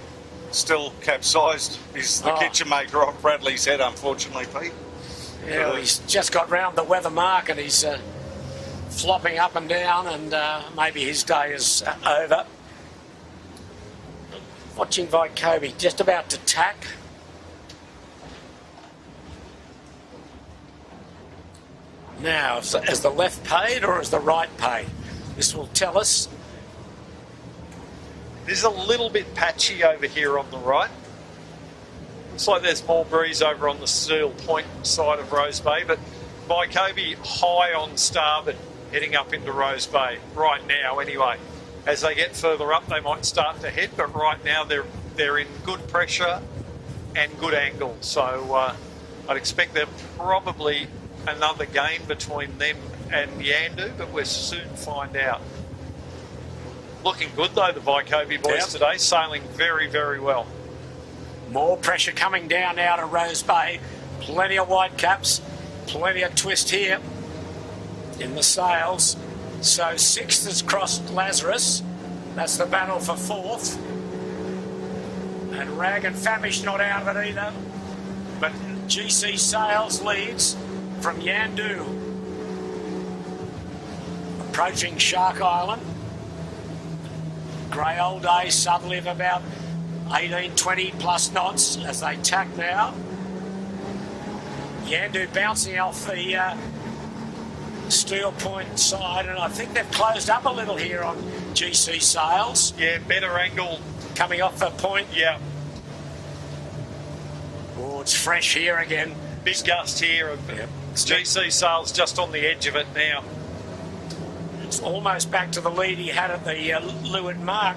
still capsized is the kitchen maker off Bradley's Head, unfortunately, Pete. Yeah, well, he's just got round the weather mark and he's flopping up and down, and maybe his day is over. Watching Vykobi just about to tack. Now, is the left paid or is the right paid? This will tell us. This is a little bit patchy over here on the right. Looks like there's more breeze over on the Steel Point side of Rose Bay, but Vykobi high on starboard, heading up into Rose Bay right now anyway. As they get further up, they might start to head, but right now they're in good pressure and good angle. So I'd expect there's probably another game between them and Yandu, but we'll soon find out. Looking good though, the Vykobi boys today, sailing very, very well. More pressure coming down out of Rose Bay. Plenty of white caps, plenty of twist here in the sails. So sixth has crossed Lazarus. That's the battle for fourth. And Rag and Famish not out of it either. But GC Sails leads from Yandu. Approaching Shark Island. Grey old day, southerly of about 18, 20 plus knots as they tack now. Yandu bouncing off the Steel Point side, and I think they've closed up a little here on GC Sails. Yeah, better angle. Coming off the point. Yeah. Oh, it's fresh here again. Big gust here. Yep. GC Sails just on the edge of it now. It's almost back to the lead he had at the leeward mark.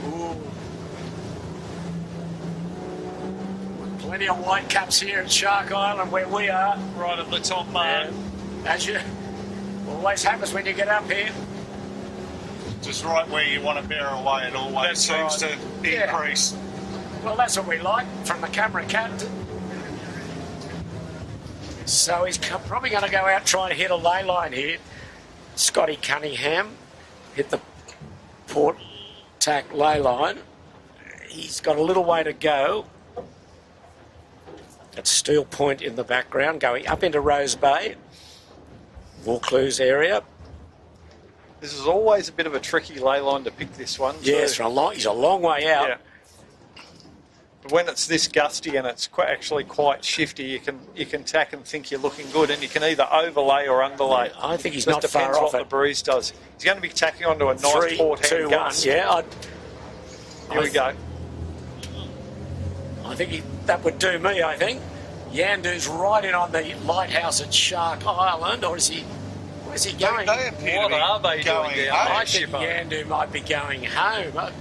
Ooh. Plenty of white caps here at Shark Island where we are. Right at the top mark. As you always happens when you get up here. Just right where you want to bear away, it always seems to increase. Well, that's what we like from the camera cat. So he's probably going to go out trying to hit a ley line here. Scotty Cunningham hit the port tack ley line. He's got a little way to go. That's Steel Point in the background, going up into Rose Bay, Vaucluse area. This is always a bit of a tricky ley line to pick this one. Yes, he's a long way out. Yeah. When it's this gusty and it's actually quite shifty, you can tack and think you're looking good, and you can either overlay or underlay. Yeah, I think he's just not far depends off what it. the breeze does. He's going to be tacking onto a nice 3, port hand 2, 1. gust. Yeah, here we go. I think that would do me. I think Yandu's right in on the lighthouse at Shark Island, or is he? Where's he going? They appear What to be are they going doing down home. there, I think Shippo? Yandu might be going home.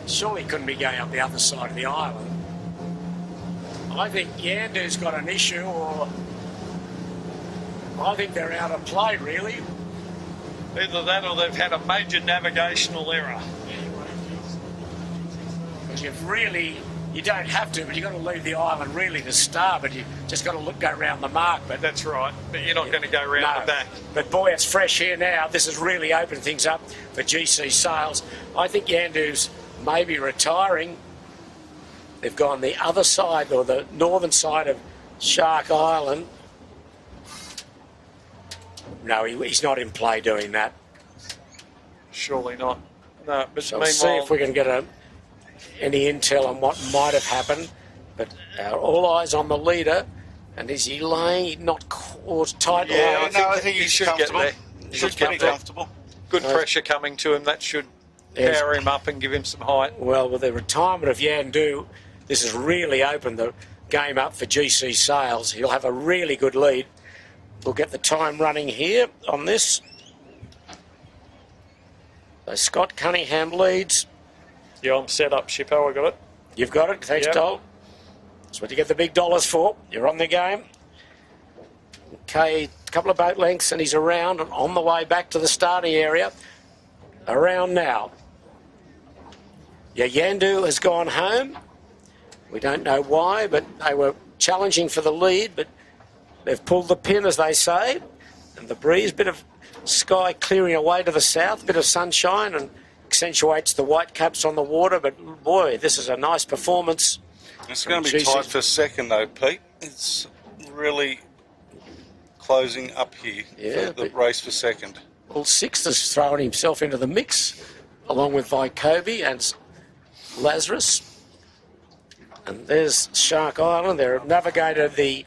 Surely couldn't be going up the other side of the island. I think Yandu's got an issue, or I think they're out of play, really. Either that or they've had a major navigational error. Because you've really You don't have to, but you've got to leave the island really to starboard. You just got to go around the mark. But That's right, but you're not going to go round the back. But boy, it's fresh here now. This has really opened things up for GC Sails. I think Yandu's maybe retiring. They've gone the other side, or the northern side of Shark Island. No, he's not in play doing that. Surely not. No, but So we'll see if we can get any intel on what might have happened. But all eyes on the leader. And is he laying not tight? Yeah, I think he should get there. He should get comfortable. Good pressure coming to him. That should power him up and give him some height. Well, with the retirement of Yandu, this has really opened the game up for GC Sails. He'll have a really good lead. We'll get the time running here on this. So Scott Cunningham leads. Yeah, I'm set up, Shippo. I got it. You've got it. Thanks, Yep. Dol. That's what you get the big dollars for. You're on the game. Okay, a couple of boat lengths and he's around and on the way back to the starting area. Around now. Yeah, Yandu has gone home. We don't know why, but they were challenging for the lead, but they've pulled the pin, as they say. And the breeze, bit of sky clearing away to the south, bit of sunshine, and accentuates the white caps on the water. But boy, this is a nice performance. It's going to be tight for second, though, Pete. It's really closing up here for the race for second. Well, Sixth has thrown himself into the mix, along with Vycobi and Lazarus. And there's Shark Island. They've navigated the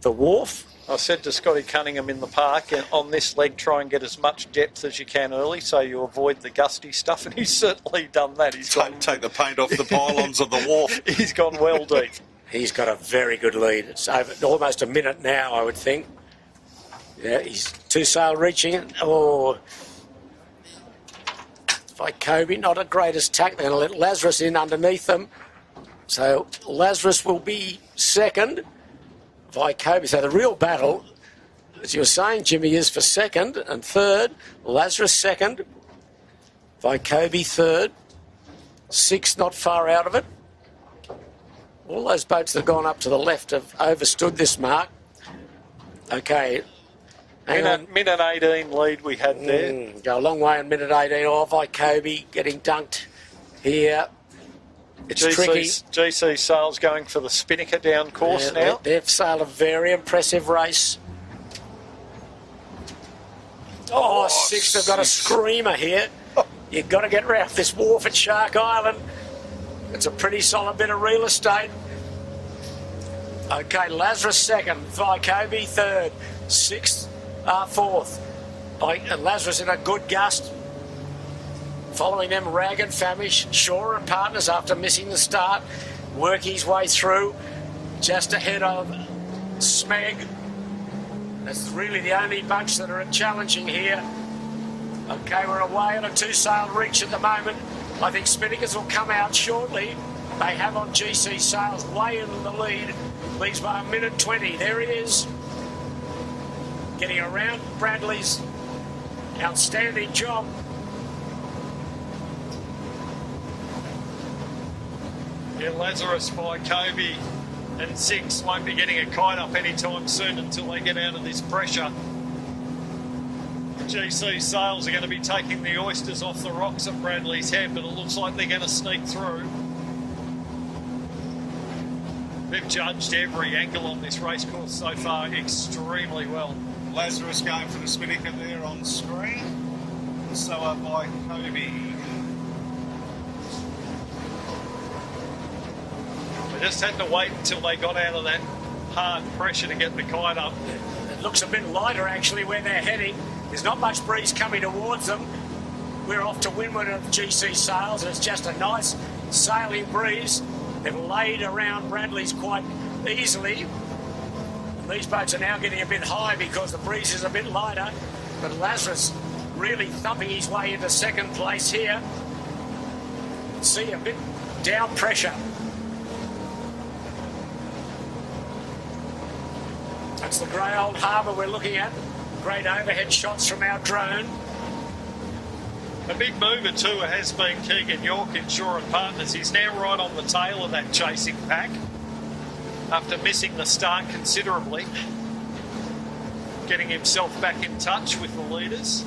wharf. I said to Scotty Cunningham in the park, and on this leg, try and get as much depth as you can early so you avoid the gusty stuff, and he's certainly done that. He's Take the paint off the pylons of the wharf. He's gone well deep. He's got a very good lead. It's over almost a minute now, I would think. Yeah, he's two sail reaching it. Oh, Vycobi, not a greatest tack. They're going to let Lazarus in underneath them. So Lazarus will be second. Vycobi. So the real battle, as you were saying, Jimmy, is for second and third. Lazarus second. Vycobi third. Sixth not far out of it. All those boats that have gone up to the left have overstood this mark. Okay. Minute 18 lead we had there. Go a long way in minute 18. Oh, Vycobi getting dunked here. It's tricky. GC Sails going for the Spinnaker down course now. They've sailed a very impressive race. Oh, Sixth have got a screamer here. You've got to get round this wharf at Shark Island. It's a pretty solid bit of real estate. Okay, Lazarus second, Vycobi third, Sixth, fourth. Lazarus in a good gust. Following them, Rag and Famish, Shaw and Partners after missing the start, work his way through, just ahead of Smeg. That's really the only bunch that are challenging here. Okay, we're away on a two-sail reach at the moment. I think Spinnakers will come out shortly. They have on GC Sails way in the lead. Leads by a minute 20. There he is. Getting around Bradley's outstanding job. Yeah, Lazarus, Vycobi and Six won't be getting a kite up anytime soon until they get out of this pressure. GC Sails are going to be taking the oysters off the rocks at Bradley's Head, but it looks like they're going to sneak through. They've judged every angle on this racecourse so far extremely well. Lazarus going for the Spinnaker there on screen. So are Vycobi. They just had to wait until they got out of that hard pressure to get the kite up. It looks a bit lighter actually where they're heading. There's not much breeze coming towards them. We're off to windward of GC Sails and it's just a nice sailing breeze. They've laid around Bradley's quite easily. And these boats are now getting a bit high because the breeze is a bit lighter. But Lazarus really thumping his way into second place here. See a bit down pressure. That's the grey old harbour we're looking at. Great overhead shots from our drone. A big mover too has been Keegan York in Shore and Partners. He's now right on the tail of that chasing pack after missing the start considerably, getting himself back in touch with the leaders.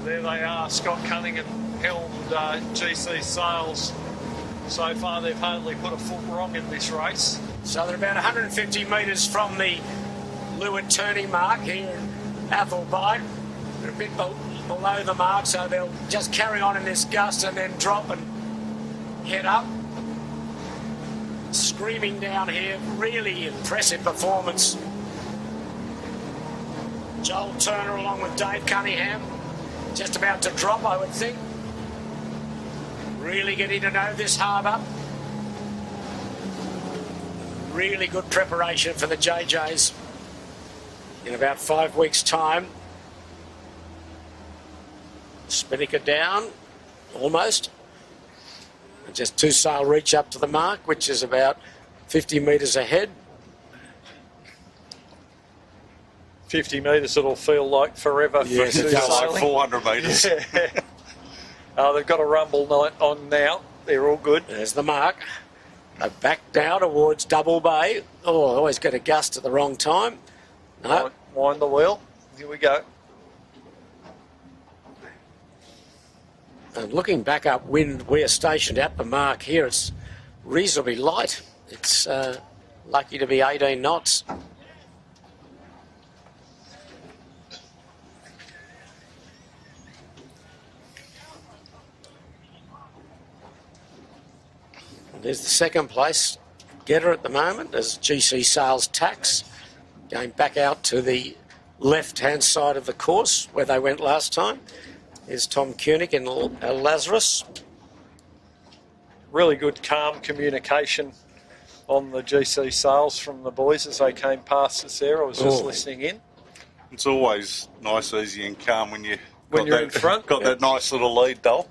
There they are. Scott Cunningham helmed GC Sales. So far they've hardly put a foot wrong in this race. So they're about 150 metres from the leeward turning mark here in Athelby. They're a bit below the mark, so they'll just carry on in this gust and then drop and head up. Screaming down here, really impressive performance. Joel Turner along with Dave Cunningham, just about to drop, I would think. Really getting to know this harbour. Really good preparation for the JJs in about 5 weeks' time. Spinnaker down, almost. Just 2 sail reach up to the mark, which is about 50 metres ahead. 50 metres, it'll feel like forever. Yes, for it does, like 400 metres. Yeah. They've got a rumble night on now. They're all good. There's the mark. They're back now towards Double Bay. Oh, always get a gust at the wrong time. No. Wind the wheel. Here we go. And looking back upwind, we're stationed at the mark here. It's reasonably light. It's lucky to be 18 knots. There's the second place getter at the moment as GC Sales Tax going back out to the left-hand side of the course where they went last time. Here's Tom Koenig and Lazarus. Really good, calm communication on the GC Sales from the boys as they came past us there. I was just listening in. It's always nice, easy and calm when you're in front. Got that nice little lead, Dole.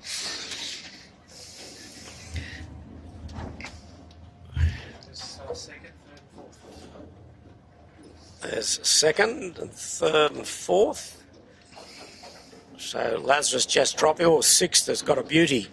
There's second and third and fourth. So Lazarus just dropped. Oh, sixth has got a beauty.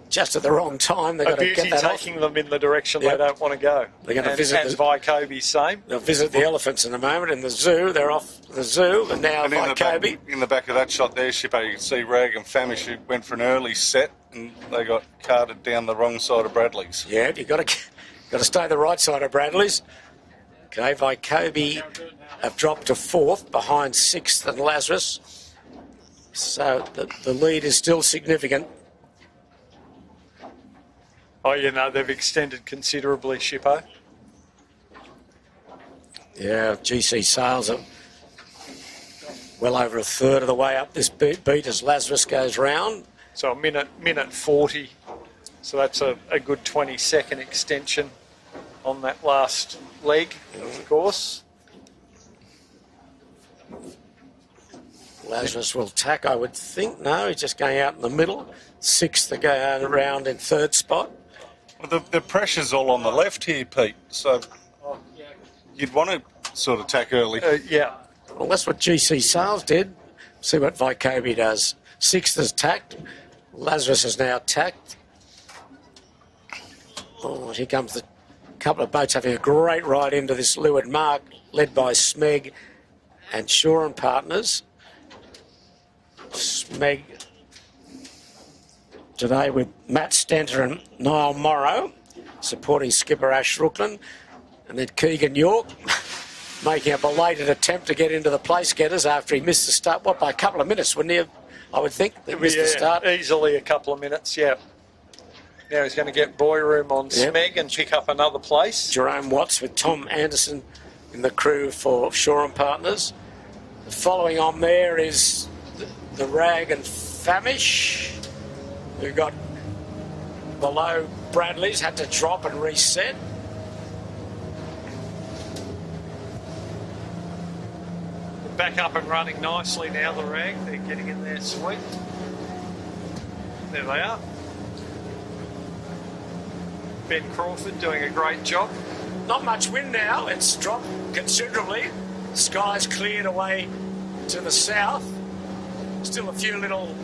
Just at the wrong time. They've got to get that taking off. them in the direction they don't want to go. They're going to visit the Vycobi same. They'll visit the elephants in a moment in the zoo. They're off the zoo and now Vycobi. In the back of that shot there, Shippo, you can see Rag and Famish who went for an early set and they got carted down the wrong side of Bradley's. Yeah, you've got to stay the right side of Bradley's. Okay, Vycobi have dropped to fourth behind sixth and Lazarus. So the lead is still significant. Oh, you know, they've extended considerably, Shippo. Yeah, GC Sales are well over a third of the way up this beat as Lazarus goes round. So a minute 40. So that's a good 20-second extension on that last leg of the course. Lazarus will tack, I would think. No, he's just going out in the middle. Sixth to go around in third spot. Well, the pressure's all on the left here, Pete. So you'd want to sort of tack early. Yeah. Well, that's what GC Sales did. See what Vycobi does. Sixth is tacked. Lazarus is now tacked. Oh, here comes the couple of boats having a great ride into this leeward mark, led by Smeg and Shore and Partners. Smeg today with Matt Stenter and Niall Morrow supporting skipper Ash Rooklin, and then Keegan York making a belated attempt to get into the place getters after he missed the start. What, by a couple of minutes, wouldn't he have, I would think, missed the start? Easily a couple of minutes, yeah. Now he's going to get boy room on Smeg and pick up another place. Jerome Watts with Tom Anderson in the crew for Shore and Partners. Following on there is the Rag and Famish, who got below Bradley's, had to drop and reset. Back up and running nicely now, the Rag. They're getting in there sweet. There they are. Ben Crawford doing a great job. Not much wind now. It's dropped considerably. Sky's cleared away to the south. Still a few little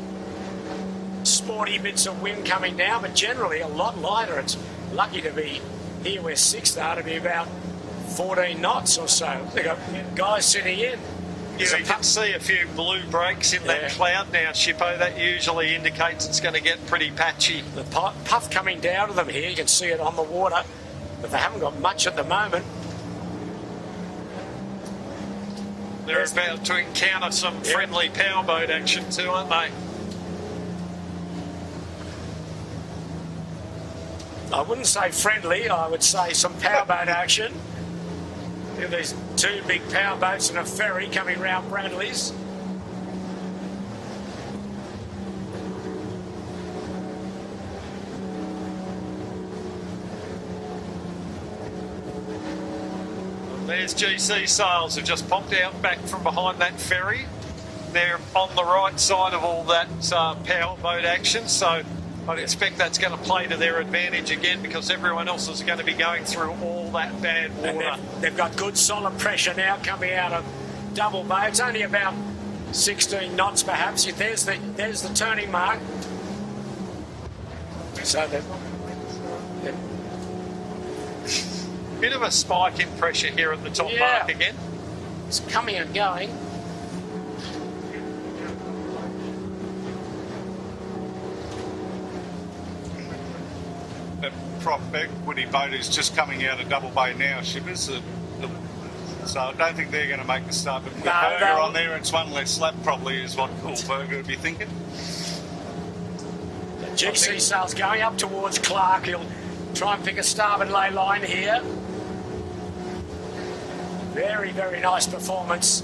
sporty bits of wind coming down, but generally a lot lighter. It's lucky to be here where 6 are, to be about 14 knots or so. They've got guys sitting in. You can see a few blue breaks in that cloud now, Shippo. That usually indicates it's going to get pretty patchy. The puff coming down to them here, you can see it on the water, but they haven't got much at the moment. They're about to encounter some friendly powerboat action too, aren't they? I wouldn't say friendly, I would say some powerboat action. There's 2 big powerboats and a ferry coming round Bradley's. There's GC Sails, who've just popped out back from behind that ferry. They're on the right side of all that powerboat action, so I'd expect that's going to play to their advantage again, because everyone else is going to be going through all that bad water. They've got good solid pressure now coming out of Double Bay. It's only about 16 knots perhaps. There's the turning mark. So bit of a spike in pressure here at the top mark again. It's coming and going. That prop equity boat is just coming out of Double Bay now, shippers. So I don't think they're going to make the start. But with Berger on there, it's one less lap probably is what Paul Berger would be thinking. The GC Sails going up towards Clark. He'll try and pick a starboard lay line here. Very, very nice performance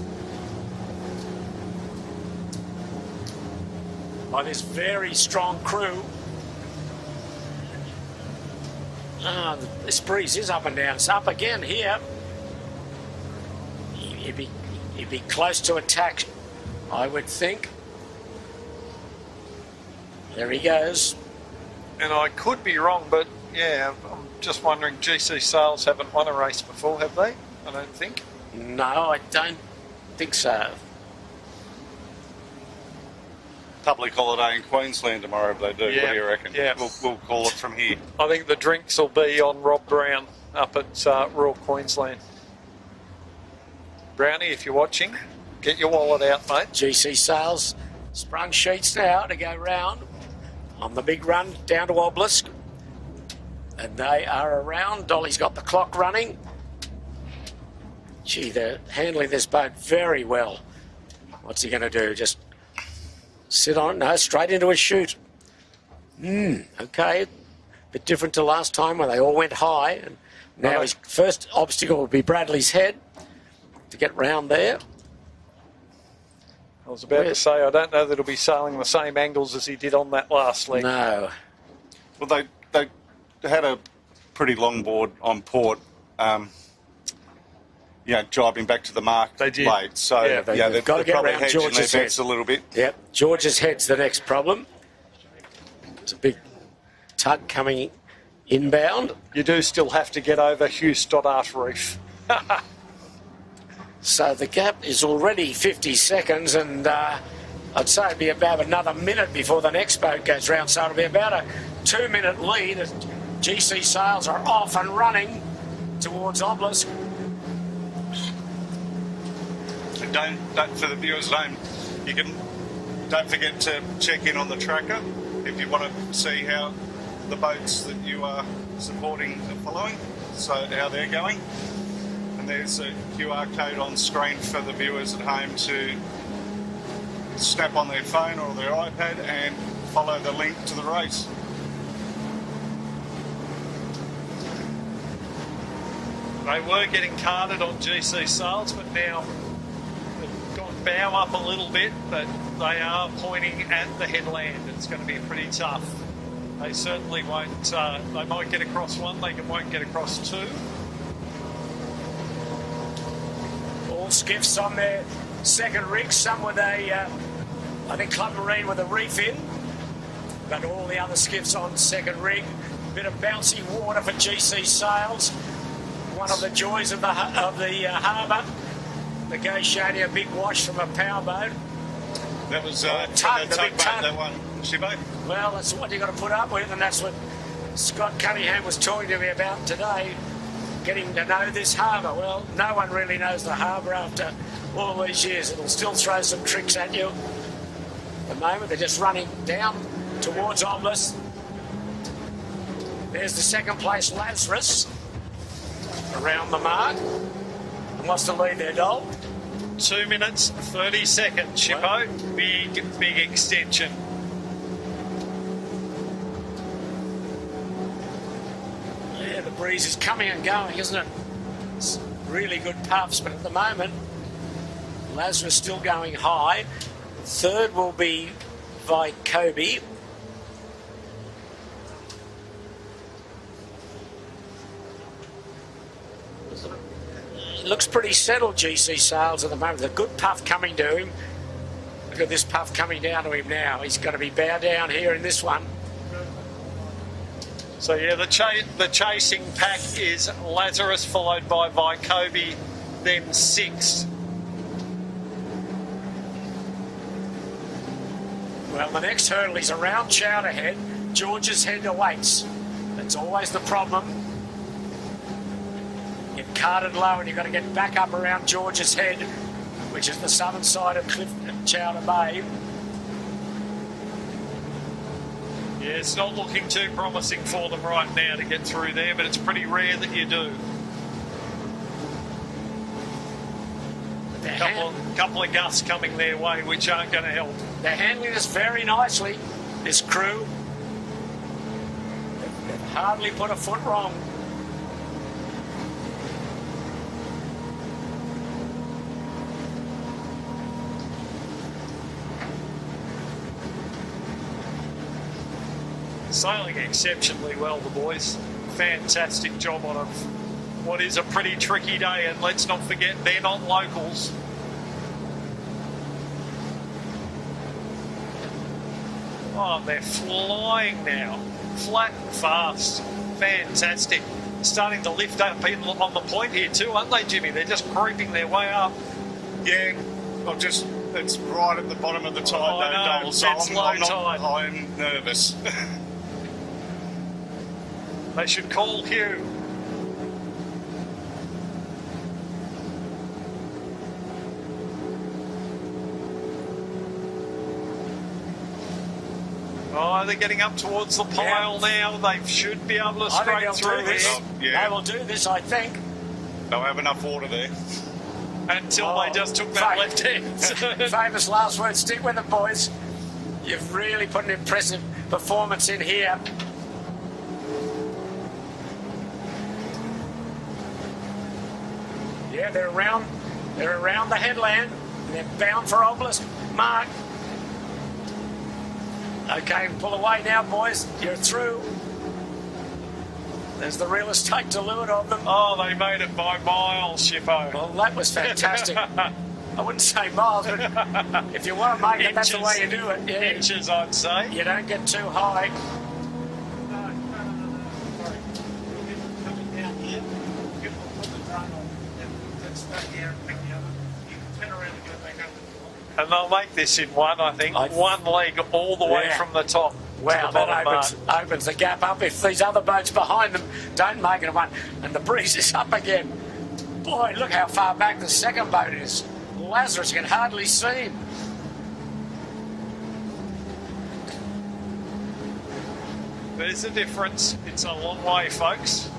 by this very strong crew. This breeze is up and down. It's up again here. He'd be close to attack, I would think. There he goes. And I could be wrong, but yeah, I'm just wondering, GC Sails haven't won a race before, have they? I don't think. No, I don't think so. Public holiday in Queensland tomorrow, if they do. Yeah. What do you reckon? Yeah. We'll call it from here. I think the drinks will be on Rob Brown up at Royal Queensland. Brownie, if you're watching, get your wallet out, mate. GC Sails sprung sheets now to go round on the big run down to Obelisk. And they are around. Dolly's got the clock running. Gee, they're handling this boat very well. What's he going to do? Just sit on it? No, straight into a chute. Okay. Bit different to last time when they all went high. And now his first obstacle will be Bradley's head to get round there. I was about to say, I don't know that he'll be sailing the same angles as he did on that last leg. No. Well, they had a pretty long board on port. Driving back to the mark late. So they've got to get probably around hedging George's their head bets a little bit. Yep, George's head's the next problem. It's a big tug coming inbound. You do still have to get over Hugh Stoddart Reef. So the gap is already 50 seconds, and I'd say it'd be about another minute before the next boat goes round. So it'll be about a 2-minute lead as GC Sails are off and running towards Obelisk. Don't for the viewers at home, don't forget to check in on the tracker if you want to see how the boats that you are supporting are following, so how they're going. And there's a QR code on screen for the viewers at home to snap on their phone or their iPad and follow the link to the race. They were getting carded on GC Sails, but now they've gone bow up a little bit, but they are pointing at the headland. It's going to be pretty tough. They certainly won't, they might get across one, they won't get across two. All skiffs on their second rig, some with a, I think Club Marine with a reef in, but all the other skiffs on second rig. Bit of bouncy water for GC Sails. One of the joys of the harbour. negotiating a big wash from a powerboat. That was tug, the big tug. that one, Shibbo. Well, that's what you've got to put up with, and that's what Scott Cunningham was talking to me about today, getting to know this harbour. Well, no one really knows the harbour after all these years. It'll still throw some tricks at you. At the moment, they're just running down towards Obelisk. There's the second place Lazarus around the mark. And what's the lead there, Dol? 2 minutes, 30 seconds, Shippo. Big extension. Yeah, the breeze is coming and going, isn't it? It's really good puffs, but at the moment, Lazarus still going high. Third will be Vycobi. It looks pretty settled, GC Sales, at the moment. A good puff coming to him. Look at this puff coming down to him now. He's going to be bow down here in this one. So yeah, the chasing pack is Lazarus, followed by Vycobi, then sixth. Well, the next hurdle is around Chowderhead. George's Head awaits. That's always the problem. Get carted low and you've got to get back up around George's Head, which is the southern side of Chowder Bay. Yeah, it's not looking too promising for them right now to get through there, but it's pretty rare that you do. Couple of gusts coming their way, which aren't going to help. They're handling this very nicely, this crew. They've hardly put a foot wrong. Sailing exceptionally well, the boys. Fantastic job on what is a pretty tricky day, and let's not forget they're not locals. Oh, they're flying now. Flat and fast. Fantastic. Starting to lift up people on the point here too, aren't they, Jimmy? They're just creeping their way up. Yeah, it's right at the bottom of the tide, so I'm nervous. They should call Hugh. Oh, they're getting up towards the pile now. They should be able to scrape through this. They will do this, I think. They'll have enough water there. Until they just took that left hand. Famous last word. Stick with it, boys. You've really put an impressive performance in here. Yeah, they're around the headland. And they're bound for Obelisk. Mark. Okay, pull away now, boys. You're through. There's the real estate to leeward of them. Oh, they made it by miles, Shippo. Well, that was fantastic. I wouldn't say miles, but if you want to make it, that's the way you do it. Yeah. Inches, I'd say. You don't get too high. And they'll make this in one, I think. One leg all the way from the top. Wow, that opens the gap up. If these other boats behind them don't make it a one, and the breeze is up again. Boy, look how far back the second boat is. Lazarus, you can hardly see him. There's a difference. It's a long way, folks.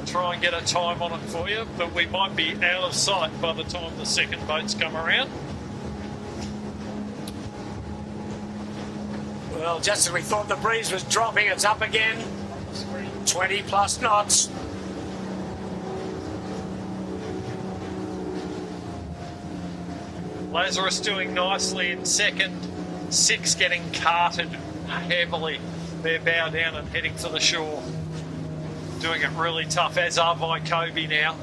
Try and get a time on it for you, but we might be out of sight by the time the second boats come around. Well, just as we thought the breeze was dropping, it's up again. 20 plus knots. Lazarus doing nicely in second. Six getting carted heavily. They're bow down and heading for the shore. Doing it really tough, as are Vycobi now.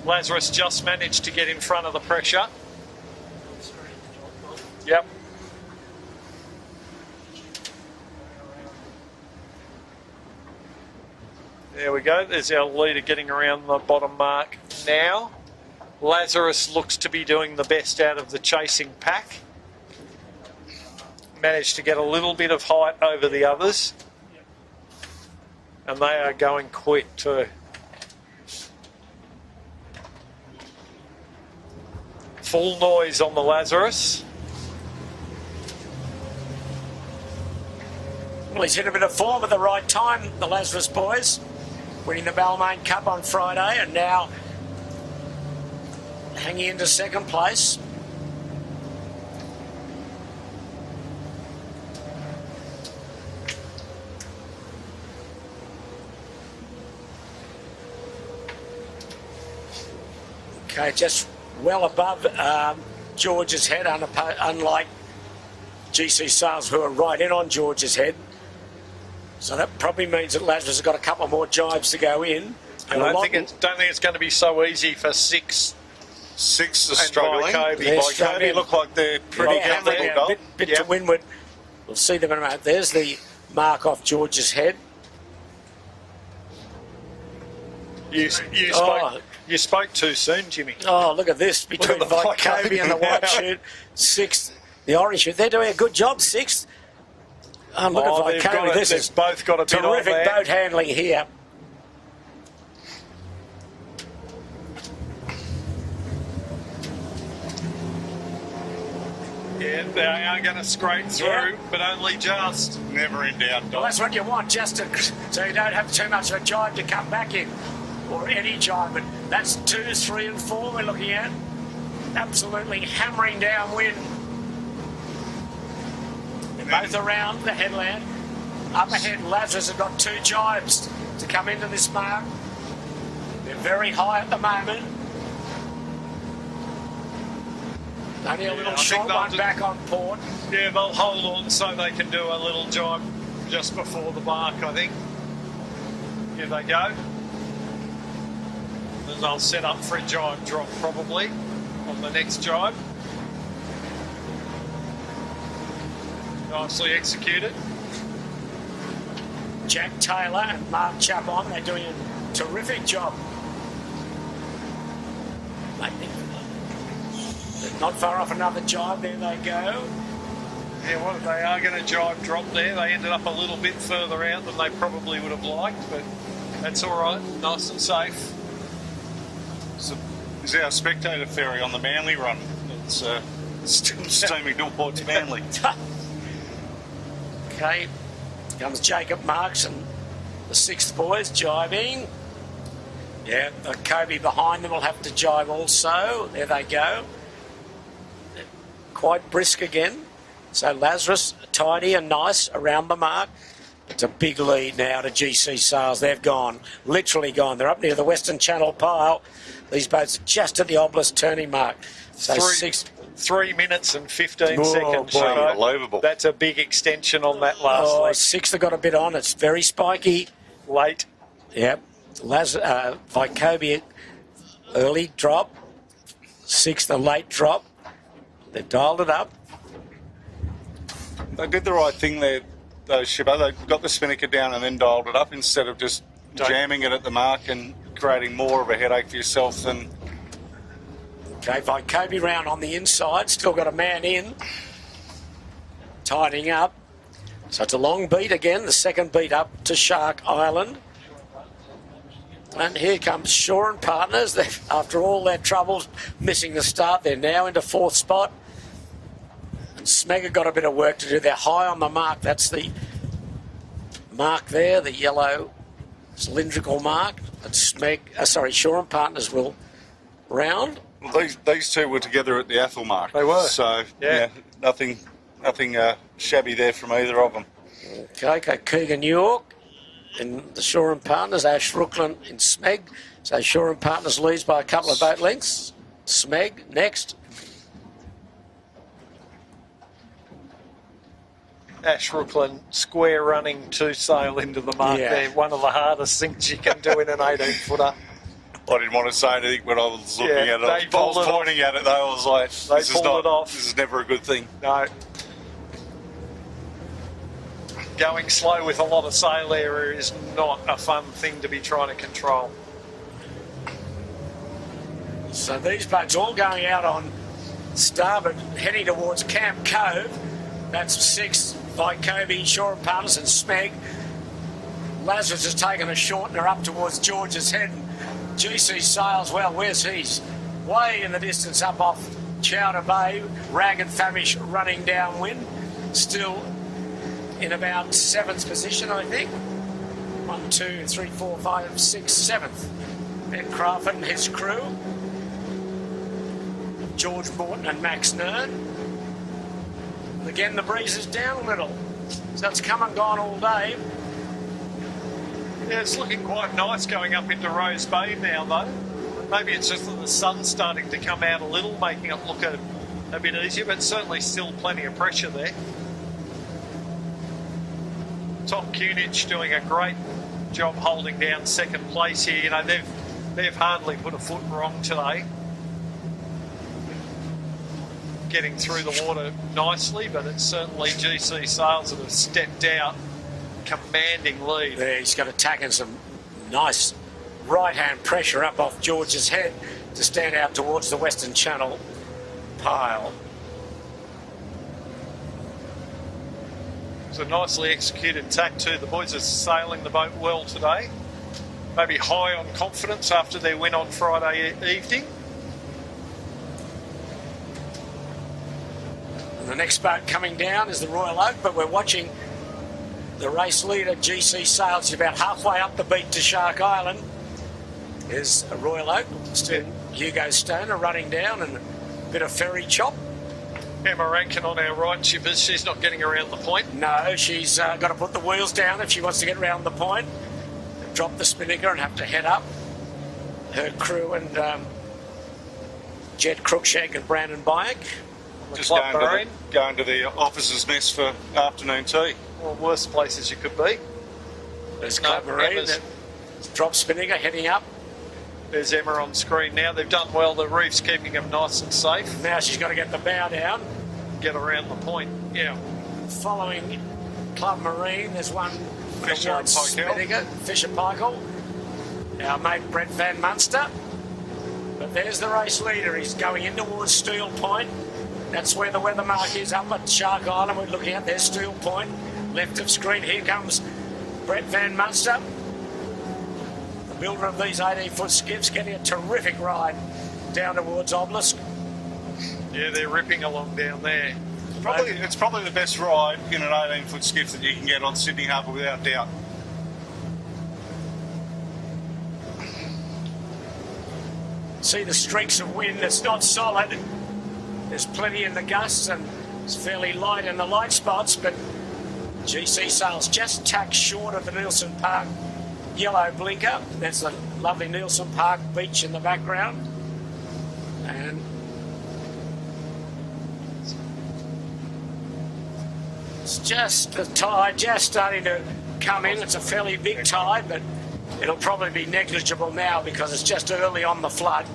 Lazarus just managed to get in front of the pressure. Yep. There we go. There's our leader getting around the bottom mark now. Lazarus looks to be doing the best out of the chasing pack. Managed to get a little bit of height over the others. And they are going quick too. Full noise on the Lazarus. Well, he's hit a bit of form at the right time, the Lazarus boys. Winning the Balmain Cup on Friday and now hanging into second place. Okay, just well above George's head, unlike GC Sales, who are right in on George's head. So that probably means that Lazarus has got a couple more jibes to go in. I don't think it's going to be so easy for Six. Six are struggling. Struggling. Look like they're pretty comfortable. Bit to windward. We'll see them in a moment. There's the mark off George's head. You spoke too soon, Jimmy. Oh, look at this between Kobe and the white shirt. Sixth, the orange shirt. They're doing a good job, sixth. Look at Kobe. This is both got a terrific boat handling here. Yeah, they are going to scrape through, but only just. Never in doubt. Well, that's what you want, just so you don't have too much of a jibe to come back in, or any jibe. But that's 2, 3 and 4 we're looking at. Absolutely hammering downwind. They're both around the headland. Up ahead, Lazarus have got 2 jibes to come into this mark. They're very high at the moment. Only a little short one back on port. Yeah, they'll hold on so they can do a little jibe just before the mark, I think. Here they go. And they'll set up for a jibe drop probably on the next jibe. Nicely executed. Jack Taylor and Mark Chapon, they're doing a terrific job. They're not far off another jibe, there they go. Yeah, they are going to jibe drop there. They ended up a little bit further out than they probably would have liked, but that's all right, nice and safe. So, is our spectator ferry on the Manly run? It's still steaming towards Manly. Okay, comes Jacob Marks and the 6th boys jibing. Yeah, Kobe behind them will have to jibe also. There they go. They're quite brisk again. So Lazarus, tidy and nice around the mark. It's a big lead now to GC Sales. They've gone, literally gone. They're up near the Western Channel pile. These boats are just at the obelisk turning mark. So 3 minutes and 15 seconds. Boy, unbelievable. That's a big extension on that last leg. 6th have got a bit on. It's very spiky. Late. Yep. Vycobia, early drop. 6th, a late drop. They've dialed it up. They did the right thing there, though, Shibbo. They got the spinnaker down and then dialed it up instead of just jamming it at the mark and creating more of a headache for yourself than... Okay, Vycobia round on the inside. Still got a man in. Tidying up. So it's a long beat again. The second beat up to Shark Island. And here comes Shaw and Partners. After all their troubles missing the start, they're now into 4th spot. And Smeg have got a bit of work to do. They're high on the mark. That's the mark there, the yellow cylindrical mark. But Shaw and Partners will round. Well, these two were together at the Athol mark. They were. So, yeah nothing shabby there from either of them. Okay, Keegan York in the Shaw and Partners, Ash Rooklyn in Smeg. So Shaw and Partners leads by a couple of boat lengths. Smeg next. Ash Rooklyn square running 2 sail into the mark there. One of the hardest things you can do in an 18-footer. I didn't want to say anything when I was looking at it. I was pointing at it though. I was like, this is never a good thing. No. going slow with a lot of sail area is not a fun thing to be trying to control. So these boats all going out on starboard, heading towards Camp Cove. That's 6 by Kobe, Shore and Partners and Smeg. Lazarus has taken a shortener up towards George's Head. GC Sails, well, where's he? Way in the distance up off Chowder Bay. Ragged Famish running downwind. Still in about 7th position, I think. 1, 2, 3, 4, 5, 6, 7th. Ben Crawford and his crew. George Morton and Max Nern. Again, the breeze is down a little. So it's come and gone all day. Yeah, it's looking quite nice going up into Rose Bay now, though. Maybe it's just that the sun's starting to come out a little, making it look a bit easier, but certainly still plenty of pressure there. Tom Kunich doing a great job holding down 2nd place here. You know, they've hardly put a foot wrong today. Getting through the water nicely, but it's certainly GC Sails that have stepped out. Commanding lead. There, he's got attacking some nice right-hand pressure up off George's Head to stand out towards the Western Channel pile. It's a nicely executed tack too. The boys are sailing the boat well today. Maybe high on confidence after their win on Friday evening. And the next boat coming down is the Royal Oak, but we're watching the race leader, GC Sails. He's about halfway up the beat to Shark Island. There's a Royal Oak, still Hugo Stoner running down, and a bit of ferry chop. Emma Rankin on our right, shippers. She's not getting around the point. No, she's got to put the wheels down if she wants to get around the point. Drop the spinnaker and have to head up. Her crew and Jed Cruikshank and Brandon Bayek. Just going to the officers' mess for afternoon tea. Well, worse places you could be. There's Club Marine. Drop spinnaker heading up. There's Emma on screen now. They've done well. The reef's keeping them nice and safe. Now she's got to get the bow down. Get around the point. Yeah. Following Club Marine, there's one Fisher and spinnaker, Fisher Pykle. Our mate Brett Van Munster. But there's the race leader. He's going in towards Steel Point. That's where the weather mark is up at Shark Island. We're looking at there's Steel Point. Left of screen, here comes Brett Van Munster. The builder of these 18-foot skiffs, getting a terrific ride down towards Obelisk. Yeah, they're ripping along down there. It's probably the best ride in an 18-foot skiff that you can get on Sydney Harbour without doubt. See the streaks of wind, it's not solid. There's plenty in the gusts and it's fairly light in the light spots, but GC Sails just tacked short of the Nielsen Park yellow blinker. That's the lovely Nielsen Park beach in the background. And it's just the tide just starting to come in. It's a fairly big tide, but it'll probably be negligible now because it's just early on the flood.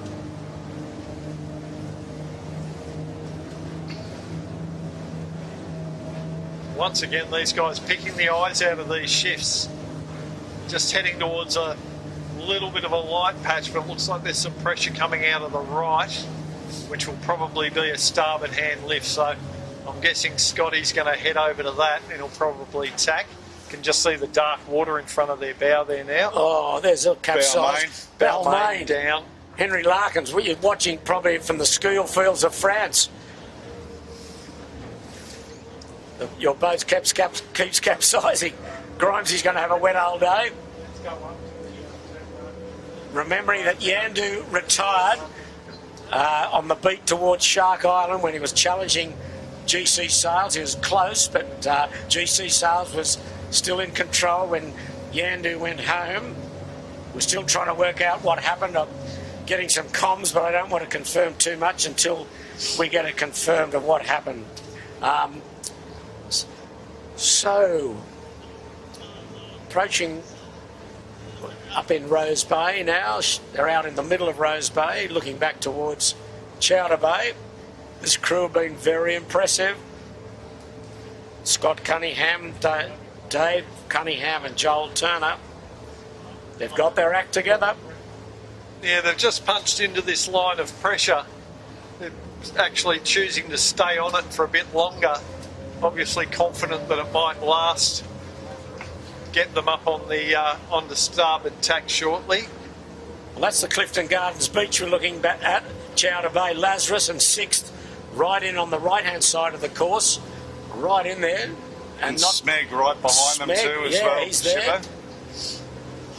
Once again, these guys picking the eyes out of these shifts. Just heading towards a little bit of a light patch, but it looks like there's some pressure coming out of the right, which will probably be a starboard hand lift. So I'm guessing Scotty's going to head over to that and he'll probably tack. You can just see the dark water in front of their bow there now. Oh, there's a capsize. Balmain down. Henry Larkins, you're watching probably from the skill fields of France. Your boat keeps capsizing. Grimesy's going to have a wet old day. Remembering that Yandu retired on the beat towards Shark Island when he was challenging GC Sails. He was close, but GC Sails was still in control when Yandu went home. We're still trying to work out what happened. I'm getting some comms, but I don't want to confirm too much until we get it confirmed of what happened. So, approaching up in Rose Bay now. They're out in the middle of Rose Bay, looking back towards Chowder Bay. This crew have been very impressive. Scott Cunningham, Dave Cunningham and Joel Turner. They've got their act together. Yeah, they've just punched into this line of pressure. They're actually choosing to stay on it for a bit longer. Obviously confident that it might last. Get them up on the starboard tack shortly. Well, that's the Clifton Gardens Beach we're looking back at. Chowder Bay, Lazarus and 6th, right in on the right-hand side of the course. Right in there. And not Smeg right behind them too as well. He's there.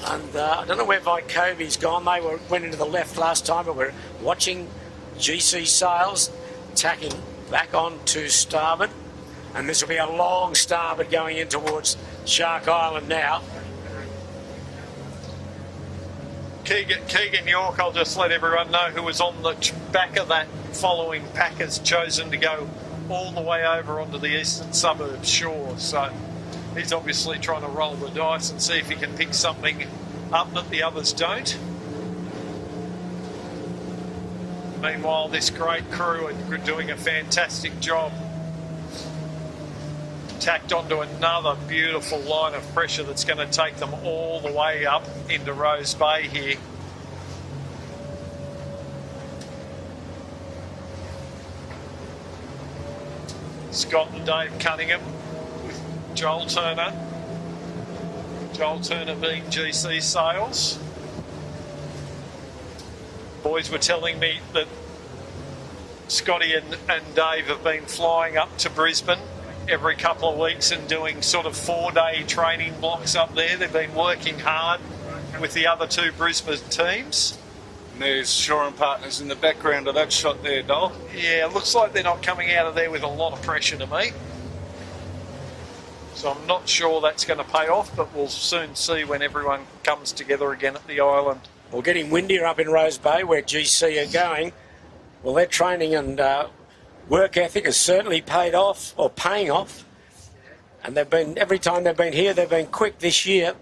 And I don't know where Vykovi's gone. They went into the left last time, but we're watching GC Sails tacking back on to starboard. And this will be a long starboard going in towards Shark Island now. Keegan York, I'll just let everyone know, who was on the back of that following pack, has chosen to go all the way over onto the eastern suburbs shore. So he's obviously trying to roll the dice and see if he can pick something up that the others don't. Meanwhile, this great crew are doing a fantastic job. Tacked onto another beautiful line of pressure that's going to take them all the way up into Rose Bay here. Scott and Dave Cunningham with Joel Turner. Joel Turner being GC Sails. Boys were telling me that Scotty and Dave have been flying up to Brisbane every couple of weeks and doing sort of 4-day training blocks up there. They've been working hard with the other 2 Brisbane teams. And there's Shore and Partners in the background of that shot there, Dole. Yeah, it looks like they're not coming out of there with a lot of pressure to me. So I'm not sure that's going to pay off, but we'll soon see when everyone comes together again at the island. Well, getting windier up in Rose Bay where GC are going. Well, their training and work ethic has certainly paid off, or paying off. And they've been, every time they've been here, they've been quick this year.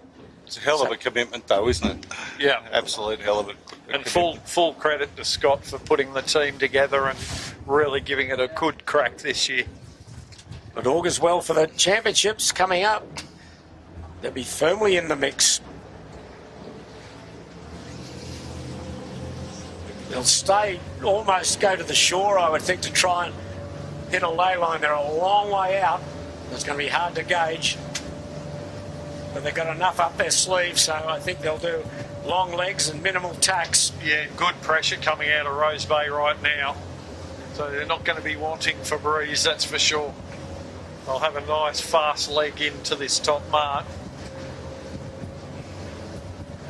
It's a hell of a commitment though, isn't it? Yeah. Absolute hell of a And full credit to Scott for putting the team together and really giving it a good crack this year. It augurs well for the championships coming up. They'll be firmly in the mix. They'll stay, almost go to the shore, I would think, to try and hit a ley line. They're a long way out. It's going to be hard to gauge. But they've got enough up their sleeve, so I think they'll do long legs and minimal tacks. Yeah, good pressure coming out of Rose Bay right now. So they're not going to be wanting for breeze, that's for sure. They'll have a nice fast leg into this top mark.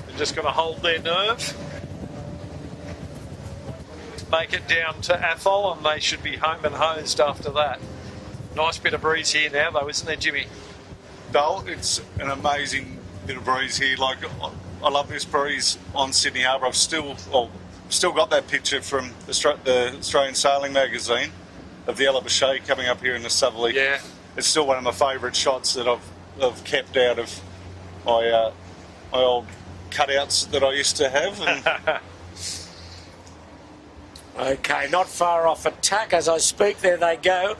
They're just going to hold their nerve. Make it down to Athol and they should be home and hosed after that. Nice bit of breeze here now though, isn't there, Jimmy? Dole, it's an amazing bit of breeze here. Like, I love this breeze on Sydney Harbour. I've still got that picture from the Australian Sailing Magazine of the Ella coming up here in the southerly. Yeah. It's still one of my favourite shots that I've kept out of my old cutouts that I used to have. And Okay, not far off attack as I speak. There they go.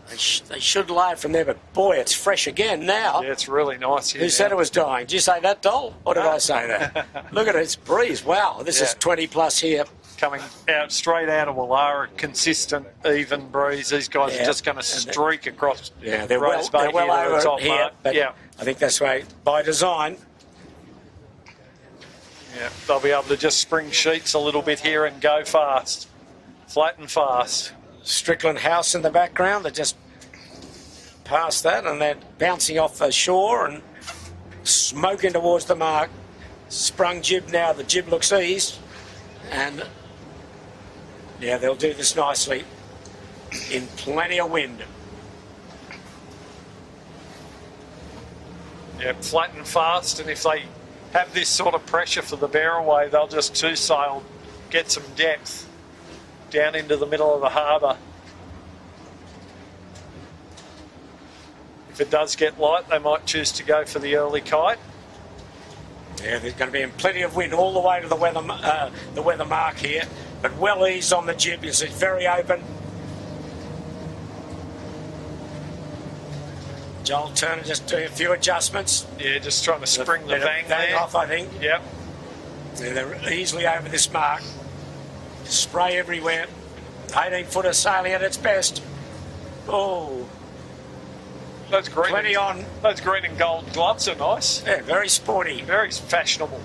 They should load from there, but boy, it's fresh again now. Yeah, it's really nice here. Who said it was dying? Did you say that, Dole? Or did I say that? Look at it, it's breeze. Wow, this is 20 plus here. Coming out straight out of Wallara, consistent, even breeze. These guys are just going to streak across. Yeah, they're Rose well Bay over the top here, mark. but I think that's way by design. Yeah, they'll be able to just spring sheets a little bit here and go fast, flat and fast. Strickland House in the background. They're just past that and they're bouncing off the shore and smoking towards the mark. Sprung jib now. The jib looks eased. And yeah, they'll do this nicely in plenty of wind. Yeah, flat and fast, and if they have this sort of pressure for the bear-away, they'll just two-sail, get some depth down into the middle of the harbour. If it does get light, they might choose to go for the early kite. Yeah, there's going to be plenty of wind all the way to the weather mark here, but well eased on the jib. It's very open. Joel Turner just doing a few adjustments. Yeah, just trying to spring the bang there. Off, I think. Yep. Yeah, they're easily over this mark. Spray everywhere. 18-footer sailing at its best. Oh, Those green, plenty on. Those green and gold gloves are nice. Yeah, very sporty. Very fashionable.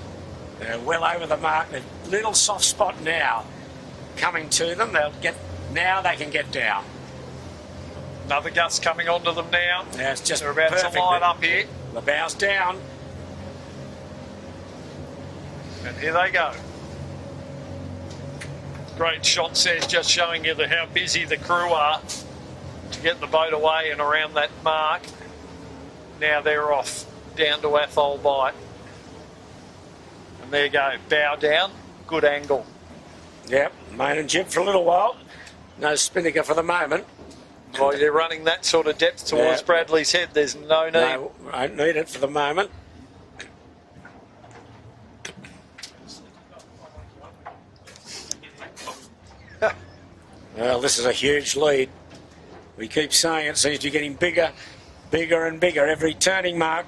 They're well over the mark. A little soft spot now coming to them. Now they can get down. Another gust coming onto them now. Now it's just They're about perfect. to line up here. The bow's down. And here they go. Great shot, says, just showing you how busy the crew are to get the boat away and around that mark. Now they're off down to Athol Bight. And there you go, bow down, good angle. Yep, main and jib for a little while. No spinnaker for the moment. While they're running that sort of depth towards Bradley's head, there's no need. No, won't need it for the moment. Well, this is a huge lead. We keep saying it seems to be getting bigger, bigger and bigger every turning mark.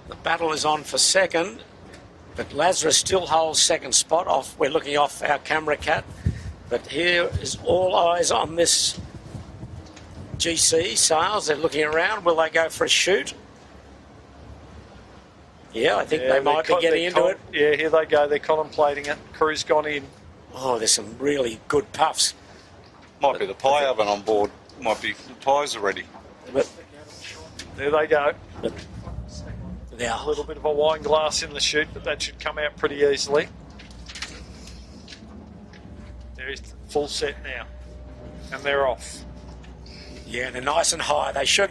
The battle is on for second, but Lazarus still holds second spot. We're looking off our camera cat, but here is all eyes on this GC sails. They're looking around. Will they go for a shoot? Yeah, I think they might be getting into it. Yeah, here they go. They're contemplating it. Crew's gone in. Oh, there's some really good puffs. Might be the pie oven on board. Might be the pies already. But There they go. now, A little bit of a wine glass in the chute, but that should come out pretty easily. There's full set now. And they're off. yeah, they're nice and high. They should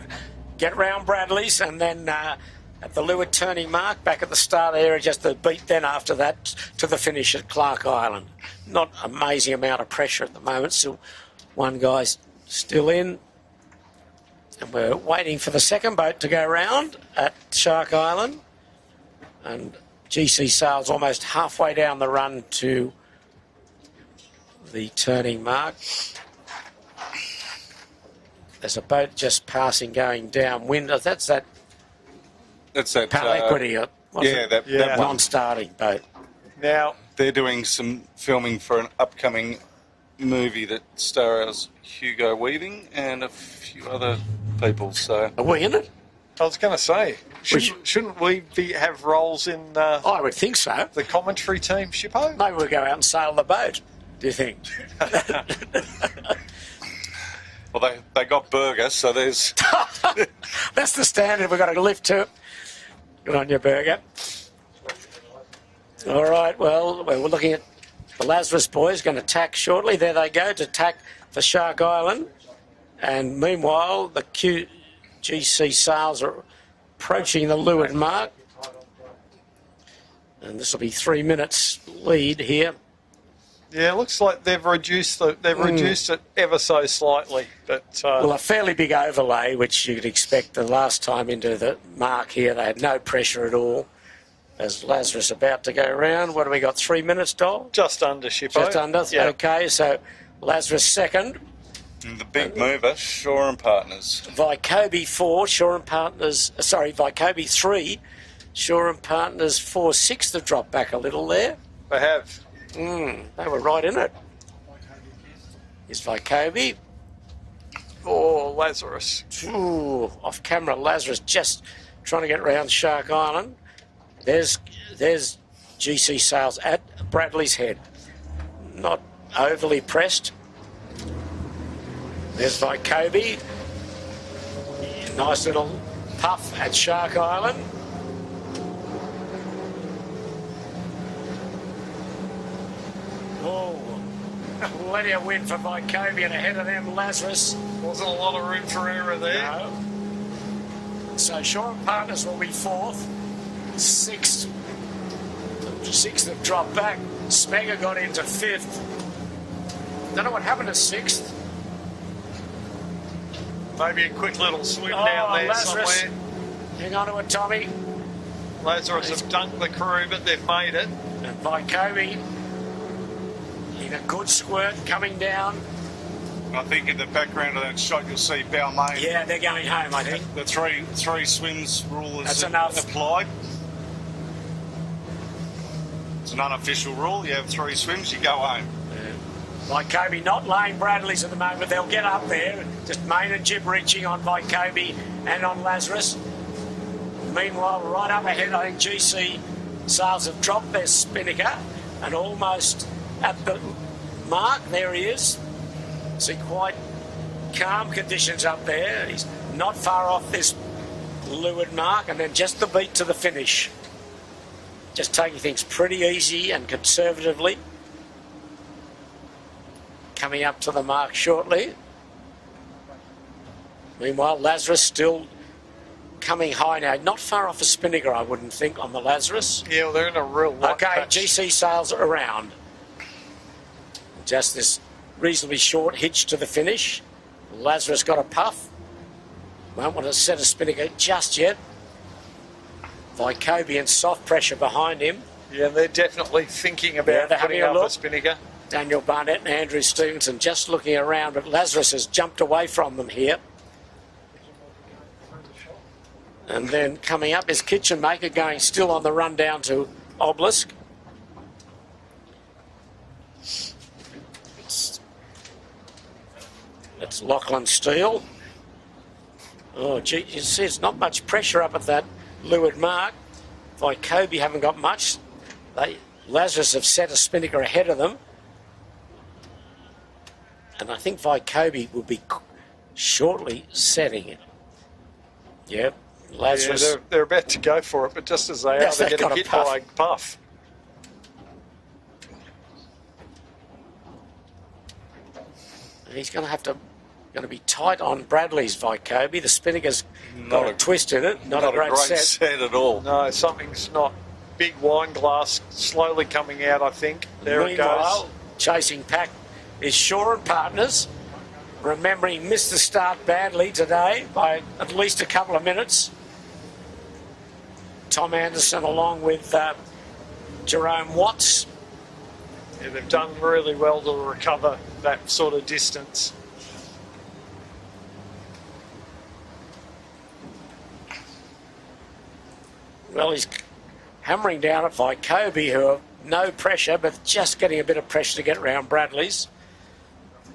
get round Bradley's and then at the leeward turning mark, back at the start area, just a beat then after that to the finish at Clark Island. Not amazing amount of pressure at the moment. Still, one guy's still in. And we're waiting for the second boat to go round at Shark Island. And GC sails almost halfway down the run to the turning mark. There's a boat just passing going downwind. That's that Pal Equity. That one. non-starting boat. Now, They're doing some filming for an upcoming movie that stars Hugo Weaving and a few other people. So Are we in it? I was going to say, shouldn't we have roles in I would think so. the commentary team, Shippo? Maybe we'll go out and sail the boat. Do you think? well, they got burger, so there's That's the standard we've got to lift to. Good on you, Burger. All right, well, we're looking at the Lazarus boys going to tack shortly. There they go to tack for Shark Island. And meanwhile, the QGC sails are approaching the leeward mark. And this will be 3 minutes lead here. Yeah, it looks like they've reduced it ever so slightly. But Well, a fairly big overlay, which you'd expect the last time into the mark here. They had no pressure at all. As Lazarus about to go round. What have we got, 3 minutes, Dol? just under, Shippo. Just under? Yeah. Okay, so Lazarus second. the big mover, Shore and Partners. Vycobi 4, Shore and Partners... Vycobi 3, Shore and Partners 4. 6th have dropped back a little there. They have. They were right in it. Here's Vycobi. Oh, Lazarus. Ooh, off camera, Lazarus just trying to get round Shark Island. There's GC sails at Bradley's head. Not overly pressed. There's Vycobi. Nice little puff at Shark Island. Oh, plenty of wind for Vycobi and ahead of them Lazarus. Wasn't a lot of room for error there. No. So Shore and Partners will be 4th. 6th have dropped back. Smegger got into 5th. Don't know what happened to 6th. Maybe a quick little swim down there Lazarus. somewhere. Hang on to it, Tommy. Lazarus have dunked the crew, but they've made it. And Vycobi in a good squirt coming down. I think in the background of that shot you'll see Balmain. Yeah, they're going home, I think. The three swims rule is That's enough. applied. It's an unofficial rule. You have 3 swims, you go home. Vycobi not laying Bradley's at the moment. They'll get up there. Just main and jib reaching on Vycobi and on Lazarus. Meanwhile, right up ahead, I think GC Sails have dropped their spinnaker and almost at the mark. There he is. See quite calm conditions up there. He's not far off this leeward mark, and then just the beat to the finish. Just taking things pretty easy and conservatively. Coming up to the mark shortly. Meanwhile, Lazarus still coming high now. Not far off a spinnaker, I wouldn't think, on the Lazarus. Yeah, well, they're in a real light Okay, patch. GC Sails around. Just this reasonably short hitch to the finish. Lazarus got a puff. Won't want to set a spinnaker just yet. Vycobi and soft pressure behind him. Yeah, they're definitely thinking about they're putting having a up a look. spinnaker. Daniel Barnett and Andrew Stevenson just looking around, but Lazarus has jumped away from them here. And then coming up is Kitchen Maker, going still on the run down to Obelisk. It's Lachlan Steele. Oh, gee, you see, it's not much pressure up at that leeward mark. Vycobi haven't got much. Lazarus have set a spinnaker ahead of them. And I think Vycobi will be shortly setting it. Yep, Lazarus. Yeah, they're about to go for it, but just as they are, Yes, they're they've getting got a hit puff. by a puff. He's going to be tight on Bradley's Vycobi. The spinnaker's got a twist in it. Not a great set. at all. No, something's not. Big wine glass slowly coming out, I think. There it Meanwhile, goes. chasing pack is Shaw and Partners. Remember, he missed the start badly today by at least a couple of minutes. Tom Anderson along with Jerome Watts. Yeah, they've done really well to recover that sort of distance. Well, he's hammering down at Vycobi, who have no pressure, but just getting a bit of pressure to get around Bradley's.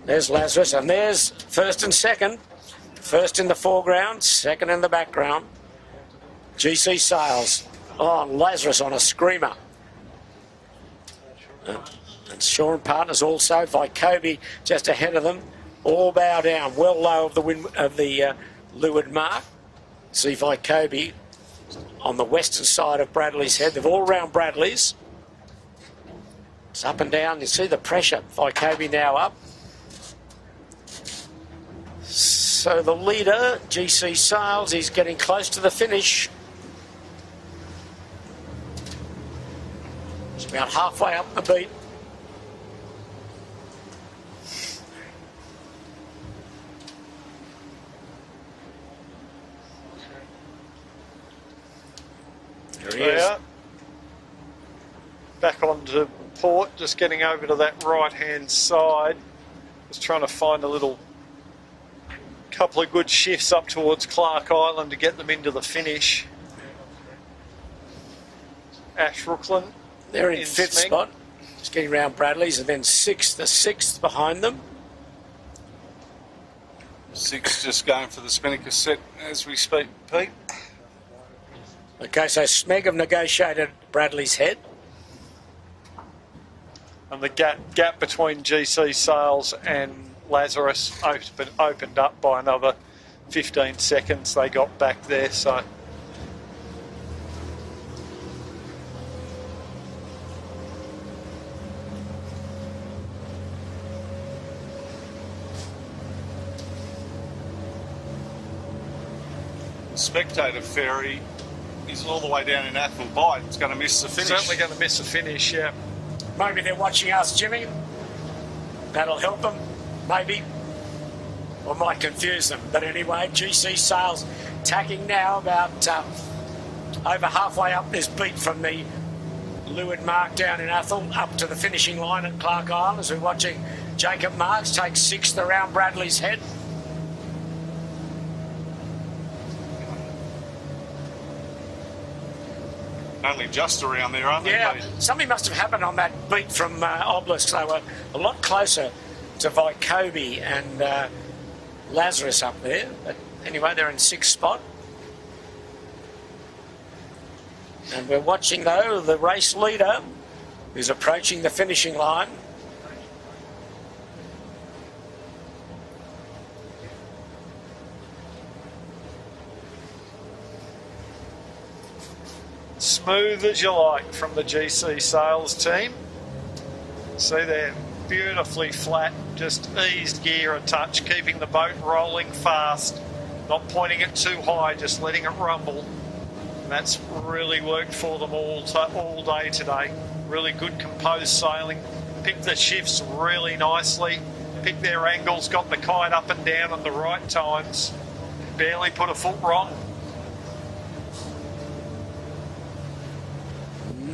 There's Lazarus, and there's first and second. First in the foreground, second in the background. GC Sails. Oh, Lazarus on a screamer. And Shaw and Partners also. Vycobi just ahead of them. All bow down, well low of the leeward mark. See Vycobi on the western side of Bradley's head. They're all round Bradley's. It's up and down. You see the pressure. Vycobi now up. So the leader, GC Sails, is getting close to the finish. It's about halfway up the beat. There he is. Back onto port, just getting over to that right-hand side. Just trying to find a little couple of good shifts up towards Clark Island to get them into the finish. Ash Rooklyn. They're in fifth Smeg. spot. Just getting around Bradley's, and then sixth, the sixth behind them. 6 just going for the spinnaker set as we speak, Pete. Okay, so Smeg have negotiated Bradley's head. And the gap between GC Sails and Lazarus opened up by another 15 seconds. They got back there, so... The spectator ferry is all the way down in Athol Bight. It's going to miss the finish. Certainly going to miss the finish, yeah. Maybe they're watching us, Jimmy. That'll help them, maybe. Or might confuse them. But anyway, GC Sails tacking now about over halfway up this beat from the leeward mark down in Athol up to the finishing line at Clark Island as we're watching Jacob Marks takes 6th around Bradley's Head. Only just around there, aren't they? Yeah, mate? something must have happened on that beat from Obelisk. They were a lot closer to Vycobi and Lazarus up there. But anyway, they're in 6th spot. And we're watching, though, the race leader who's approaching the finishing line. Smooth as you like from the GC sales team. See, they're beautifully flat, just eased gear a touch, keeping the boat rolling fast, not pointing it too high, just letting it rumble. And that's really worked for them all day today. Really good composed sailing, picked the shifts really nicely, picked their angles, got the kite up and down at the right times, barely put a foot wrong.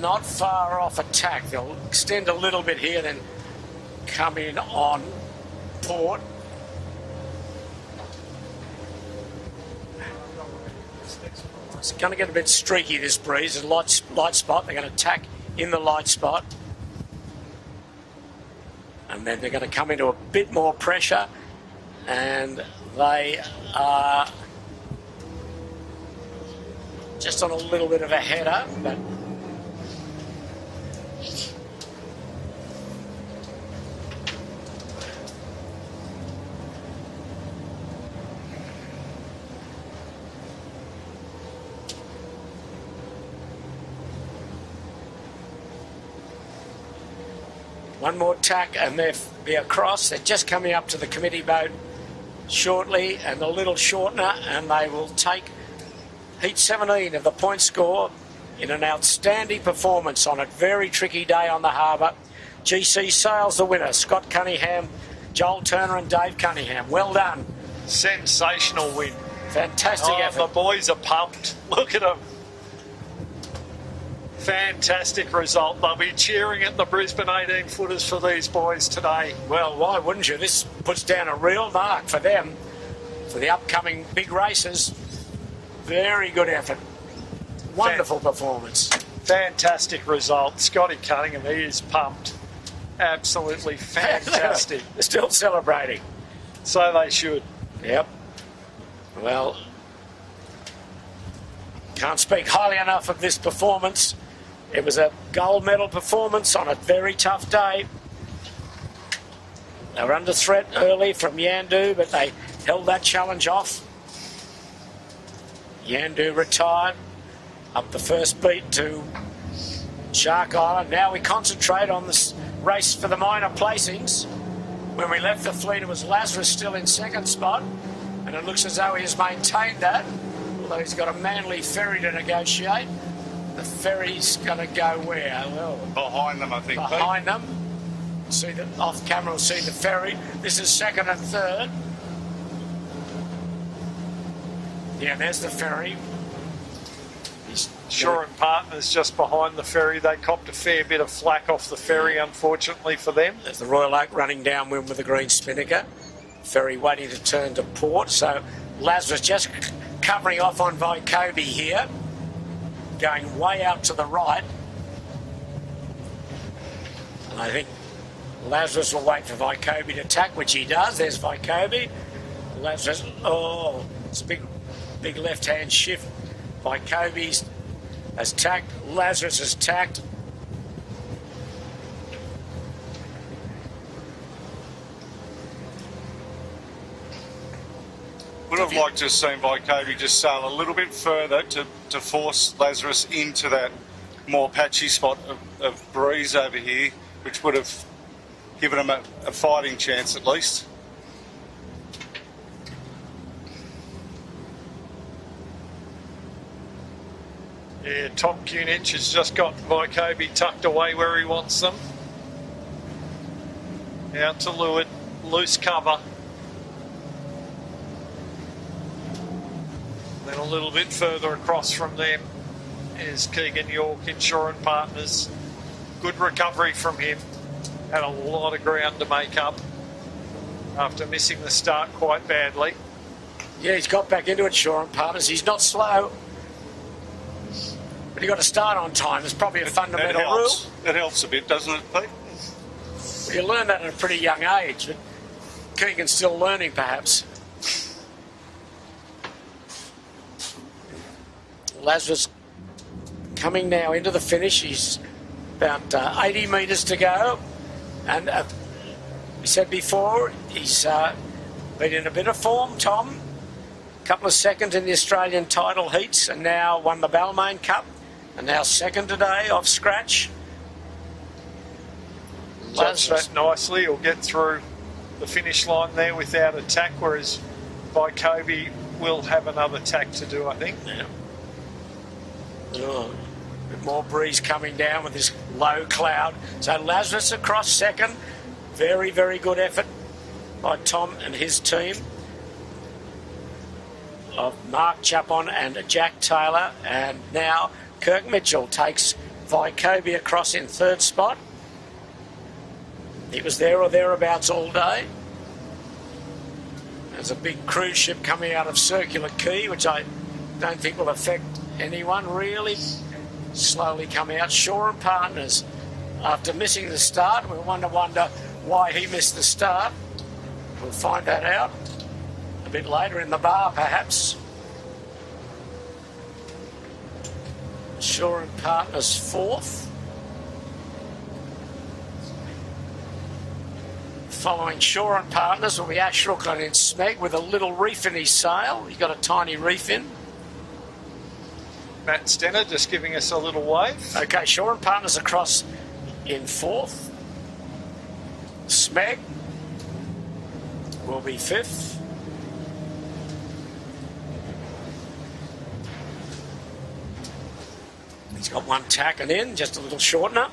Not far off attack. They'll extend a little bit here, then come in on port. It's going to get a bit streaky, this breeze. It's a light spot. They're going to tack in the light spot. And then they're going to come into a bit more pressure. And they are just on a little bit of a header, but one more tack and they'll be across. They're just coming up to the committee boat shortly, and a little shortener, and they will take heat 17 of the point score in an outstanding performance on a very tricky day on the harbour. GC Sails the winner, Scott Cunningham, Joel Turner and Dave Cunningham. Well done. Sensational win. Fantastic effort. The boys are pumped. Look at them. Fantastic result. They'll be cheering at the Brisbane 18-footers for these boys today. Well, why wouldn't you? This puts down a real mark for them for the upcoming big races. Very good effort. Wonderful performance. Fantastic result. Scotty Cunningham, he is pumped. Absolutely fantastic. They're still celebrating. So they should. Yep. Well, can't speak highly enough of this performance. It was a gold medal performance on a very tough day. They were under threat early from Yandu, but they held that challenge off. Yandu retired up the first beat to Shark Island. Now we concentrate on this race for the minor placings. When we left the fleet, it was Lazarus still in 2nd spot, and it looks as though he has maintained that, although he's got a Manly ferry to negotiate. The ferry's going to go where? Well, Behind them, I think. behind them. See the off camera, we'll see the ferry. This is 2nd and 3rd. Yeah, there's the ferry. Shore and Partners just behind the ferry. They copped a fair bit of flack off the ferry, unfortunately for them. There's the Royal Oak running downwind with the green spinnaker. Ferry waiting to turn to port. So Lazarus just covering off on Vycobi here. Going way out to the right. And I think Lazarus will wait for Vycobi to tack, which he does. There's Vycobi. Lazarus, oh, it's a big left-hand shift. Vycobi has tacked. Lazarus has tacked. Would have liked to have seen Vycobi just sail a little bit further to force Lazarus into that more patchy spot of breeze over here, which would have given him a fighting chance at least. Yeah, Tom Kunich has just got Vycobi tucked away where he wants them. Out to leeward, loose cover. Then a little bit further across from them is Keegan York in Shore and Partners. Good recovery from him. Had a lot of ground to make up. after missing the start quite badly. Yeah, he's got back into it, Shaw and Partners. He's not slow. But you've got to start on time. It's probably a fundamental rule. It helps a bit, doesn't it, Pete? You learn that at a pretty young age, but Keegan's still learning, perhaps. Lazarus coming now into the finish. He's about 80 metres to go. And we said before, he's been in a bit of form, Tom. A couple of seconds in the Australian title heats, and now won the Balmain Cup. And now second today off scratch. Judge that nicely. He'll get through the finish line there without a tack, whereas Vykobi will have another tack to do, I think. Yeah. Oh, a bit more breeze coming down with this low cloud. So Lazarus across second. Very, very good effort by Tom and his team of Mark Chapon and Jack Taylor. And now Kirk Mitchell takes Vykobi across in third spot. He was there or thereabouts all day. There's a big cruise ship coming out of Circular Quay, which I don't think will affect anyone really. Slowly come out. Shaw and Partners, after missing the start, we wonder why he missed the start. We'll find that out a bit later in the bar, perhaps. Shaw and Partners fourth. Following Shaw and Partners will be Ash Rooklyn in Smeg with a little reef in his sail. He's got a tiny reef in. Matt Stenner just giving us a little wave. Okay, Shaw and Partners across in fourth. Smeg will be fifth. He's got one tacking in, just a little shortener.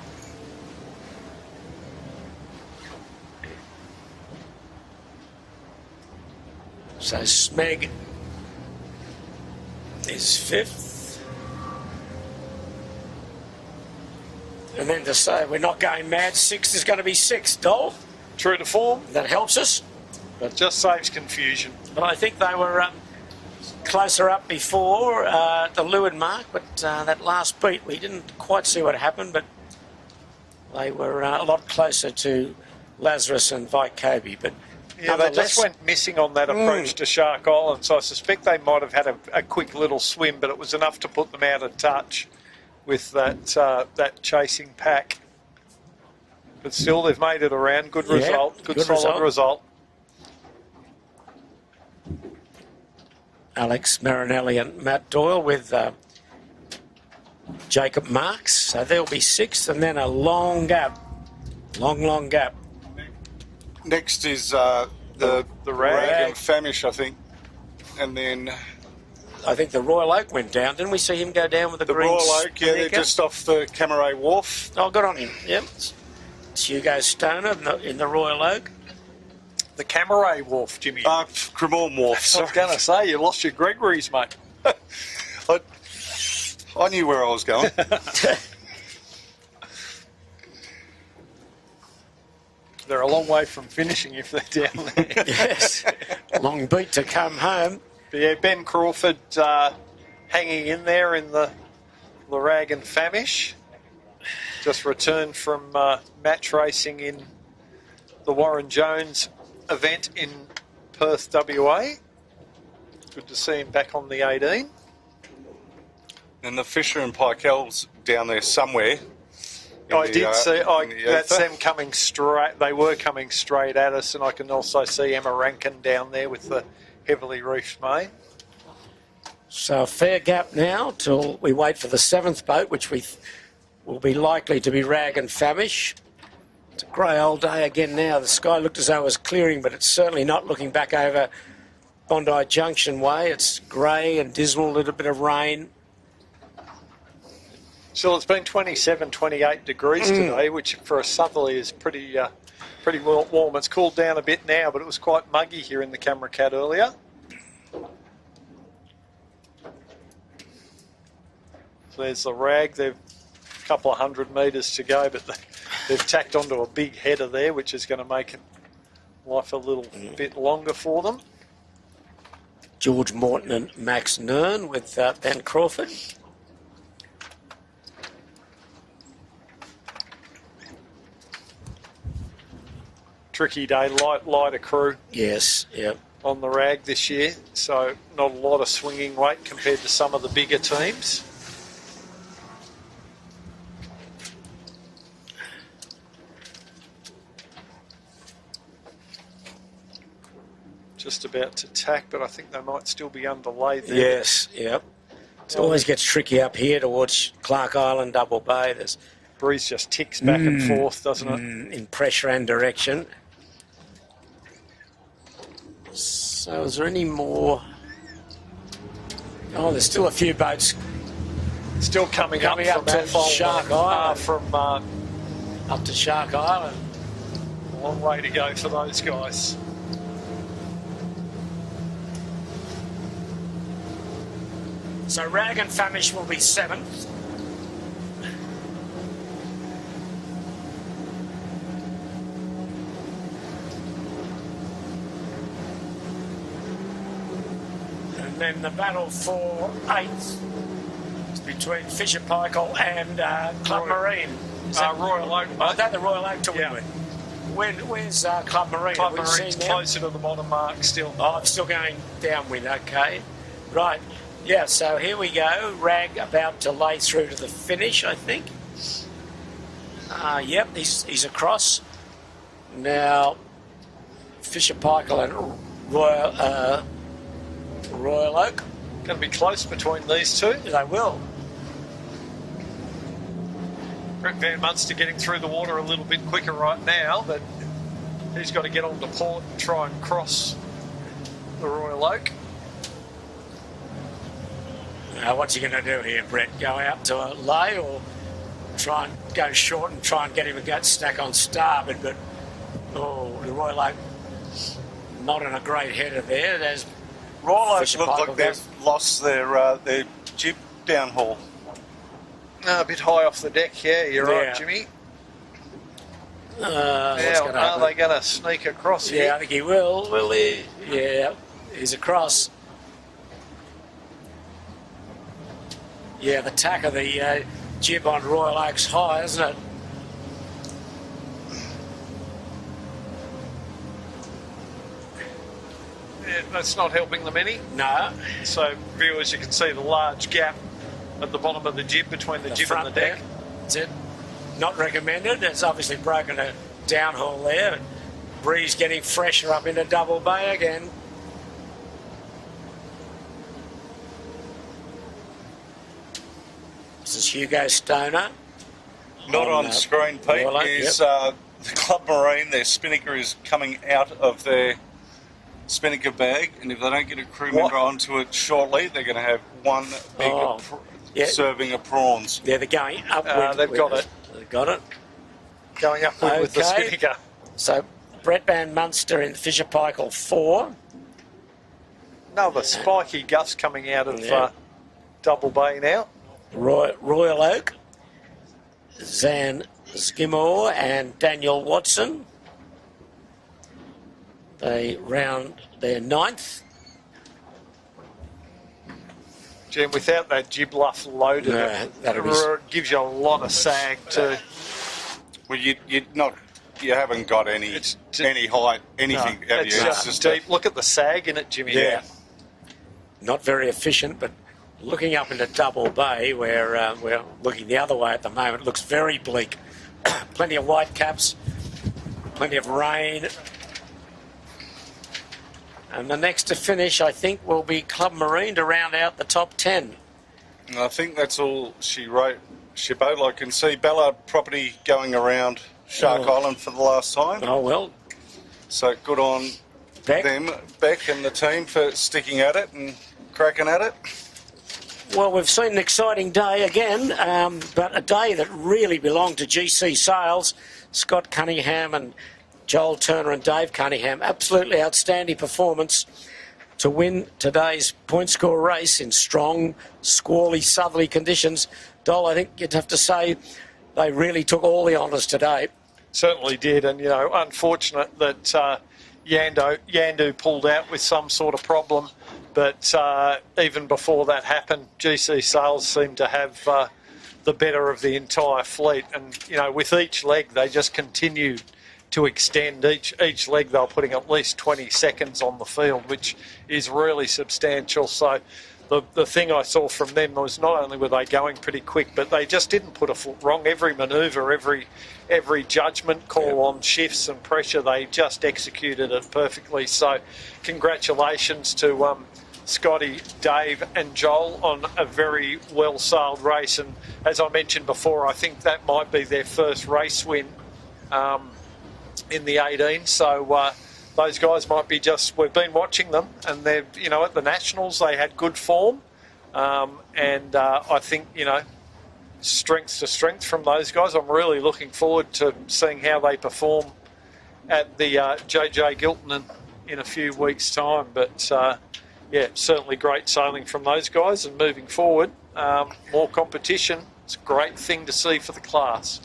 So Smeg is fifth. And then to say we're not going mad, sixth is going to be sixth, Dole. True to form. That helps us. But just saves confusion. But I think they were closer up before the Lewin mark, but that last beat we didn't quite see what happened, but they were a lot closer to Lazarus and Vykobi. But yeah, they just went missing on that approach to Shark Island, so I suspect they might have had a quick little swim, but it was enough to put them out of touch with that that chasing pack. But still, they've made it around. Good result. Good solid result. Alex Marinelli and Matt Doyle with Jacob Marks. So they'll be sixth, and then a long gap. Long gap. Next is the Rag and Famish, I think. And then I think the Royal Oak went down. Didn't we see him go down with the green Royal Oak, yeah, they're just off the Camaray Wharf. Oh, good on him. Yep. It's Hugo Stoner in the Royal Oak. The Camaray Wharf, Jimmy. Cremorne Wharf, sorry. I was going to say, you lost your Gregory's, mate. I knew where I was going. They're a long way from finishing if they're down there. Yes. Long beat to come home. But yeah, Ben Crawford hanging in there in the Rag and Famish. Just returned from match racing in the Warren Jones event in Perth, WA. Good to see him back on the 18. And the Fisher and Pykel's down there somewhere. I did see. That's them coming straight. They were coming straight at us, and I can also see Emma Rankin down there with the heavily reefed main. So a fair gap now till we wait for the seventh boat, which will be likely to be Rag and Famish. It's a grey old day again now. The sky looked as though it was clearing, but it's certainly not looking back over Bondi Junction way. It's grey and dismal, a little bit of rain. So it's been 27, 28 degrees today, which for a southerly is pretty warm. It's cooled down a bit now, but it was quite muggy here in the Camera Cat earlier. So there's the Rag. They've a couple of 100 metres to go, but they've tacked onto a big header there, which is going to make it life a little bit longer for them. George Morton and Max Nern with Ben Crawford. Tricky day, lighter crew. Yes, yep. On the rag this year, so not a lot of swinging weight compared to some of the bigger teams. Just about to tack, but I think they might still be underlay there. Yes, yep. It always gets tricky up here towards Clark Island, Double Bay. There's breeze just ticks back and forth, doesn't it? in pressure and direction. So is there any more? Oh, there's still a few boats Still coming up to Atholl, Shark Island. from Up to Shark Island. a long way to go for those guys. So Rag and Famish will be 7th. And then the battle for 8th is between Fisher Paykel and Club Marine. Royal Oak. Oh, is that the Royal Oak to Yeah. win? Where's Club Marine? Club Have we Marine's seen them? closer to the bottom mark still. Oh, I'm still going downwind, okay. Right, yeah, so here we go. Rag about to lay through to the finish, I think. Yep, he's across. Now, Fisher Paykel and Royal Oak. Going to be close between these two. They will. Rick Van Munster getting through the water a little bit quicker right now, but he's got to get on to port and try and cross the Royal Oak. Now, what's he going to do here, Brett? Go out to a lay or try and go short and try and get him a gut stack on starboard? But, oh, the Royal Oak not in a great header there. There's Royal Oak Fisher look Paykel like they've lost their jib downhaul. A bit high off the deck, yeah, you're Yeah. right, Jimmy. What's Now, gonna are happen? they going to sneak across Yeah, I here? think he will he? Yeah, he's across. Yeah, the tack of the jib on Royal Oak's high, isn't it? Yeah, that's not helping them any. No. So, viewers, you can see the large gap at the bottom of the jib between the jib and front the deck. there. That's it. Not recommended. It's obviously broken a downhaul there. Breeze getting fresher up into Double Bay again. This is Hugo Stoner. Not on screen, Pete, Royal Oak, is the Club Marine. Their spinnaker is coming out of their spinnaker bag, and if they don't get a crew member onto it shortly, they're going to have one big serving of prawns. Yeah, they're going upwind. They've got it. They've got it. Going upward with the Okay. spinnaker. So Brett Van Munster in Fisher Paykel 4. Another spiky gust coming out of Yeah. Double Bay now. Royal Oak, Zan Skimore and Daniel Watson. They round their 9th. Jim, without that jib luff loaded, No, it gives you a lot of sag too. Well, you haven't got any height, anything, have you? It's just deep. Look at the sag in it, Jimmy. Yeah. Not very efficient, but looking up into Double Bay, where we're looking the other way at the moment, it looks very bleak. Plenty of white caps, plenty of rain. And the next to finish, I think, will be Club Marine to round out the top 10. And I think that's all she wrote, Shippo. I can see Ballard Property going around Shark Island for the last time. Oh, well. So good on them, Beck and the team, for sticking at it and cracking at it. Well, we've seen an exciting day again, but a day that really belonged to GC Sales. Scott Cunningham and Joel Turner and Dave Cunningham. Absolutely outstanding performance to win today's point score race in strong, squally, southerly conditions. Dol, I think you'd have to say they really took all the honours today. Certainly did, and unfortunate that Yandu pulled out with some sort of problem. But even before that happened, GC Sales seemed to have the better of the entire fleet. And, you know, with each leg, they just continued to extend. Each leg, they were putting at least 20 seconds on the field, which is really substantial. So the thing I saw from them was not only were they going pretty quick, but they just didn't put a foot wrong. Every manoeuvre, every judgment call on shifts and pressure, they just executed it perfectly. So congratulations to Scotty, Dave and Joel on a very well-sailed race. And as I mentioned before, I think that might be their first race win in the 18. So those guys might be we've been watching them, and they're, you know, at the Nationals they had good form, and I think, you know, strength to strength from those guys. I'm really looking forward to seeing how they perform at the JJ Gilton in a few weeks' time. But yeah, certainly great sailing from those guys, and moving forward, more competition. It's a great thing to see for the class.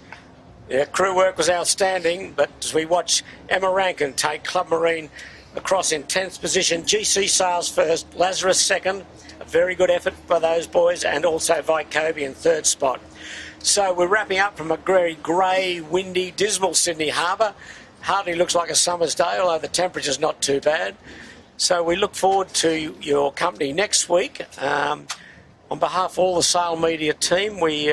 Yeah, crew work was outstanding, but as we watch Emma Rankin take Club Marine across in 10th position, GC Sales first, Lazarus second, a very good effort by those boys, and also Vycobi in third spot. So we're wrapping up from a very grey, windy, dismal Sydney Harbour. Hardly looks like a summer's day, although the temperature's not too bad. So we look forward to your company next week. On behalf of all the Sail Media team, we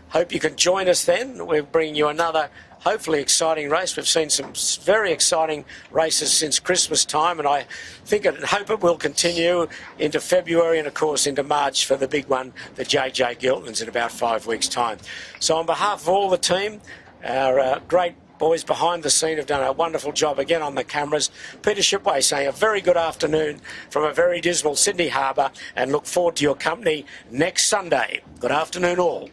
hope you can join us then. We're bringing you another, hopefully, exciting race. We've seen some very exciting races since Christmas time, and I think and hope it will continue into February and, of course, into March for the big one, the JJ Gilton's, in about 5 weeks' time. So on behalf of all the team, our great boys behind the scene have done a wonderful job again on the cameras. Peter Shipway saying a very good afternoon from a very dismal Sydney Harbour, and look forward to your company next Sunday. Good afternoon all.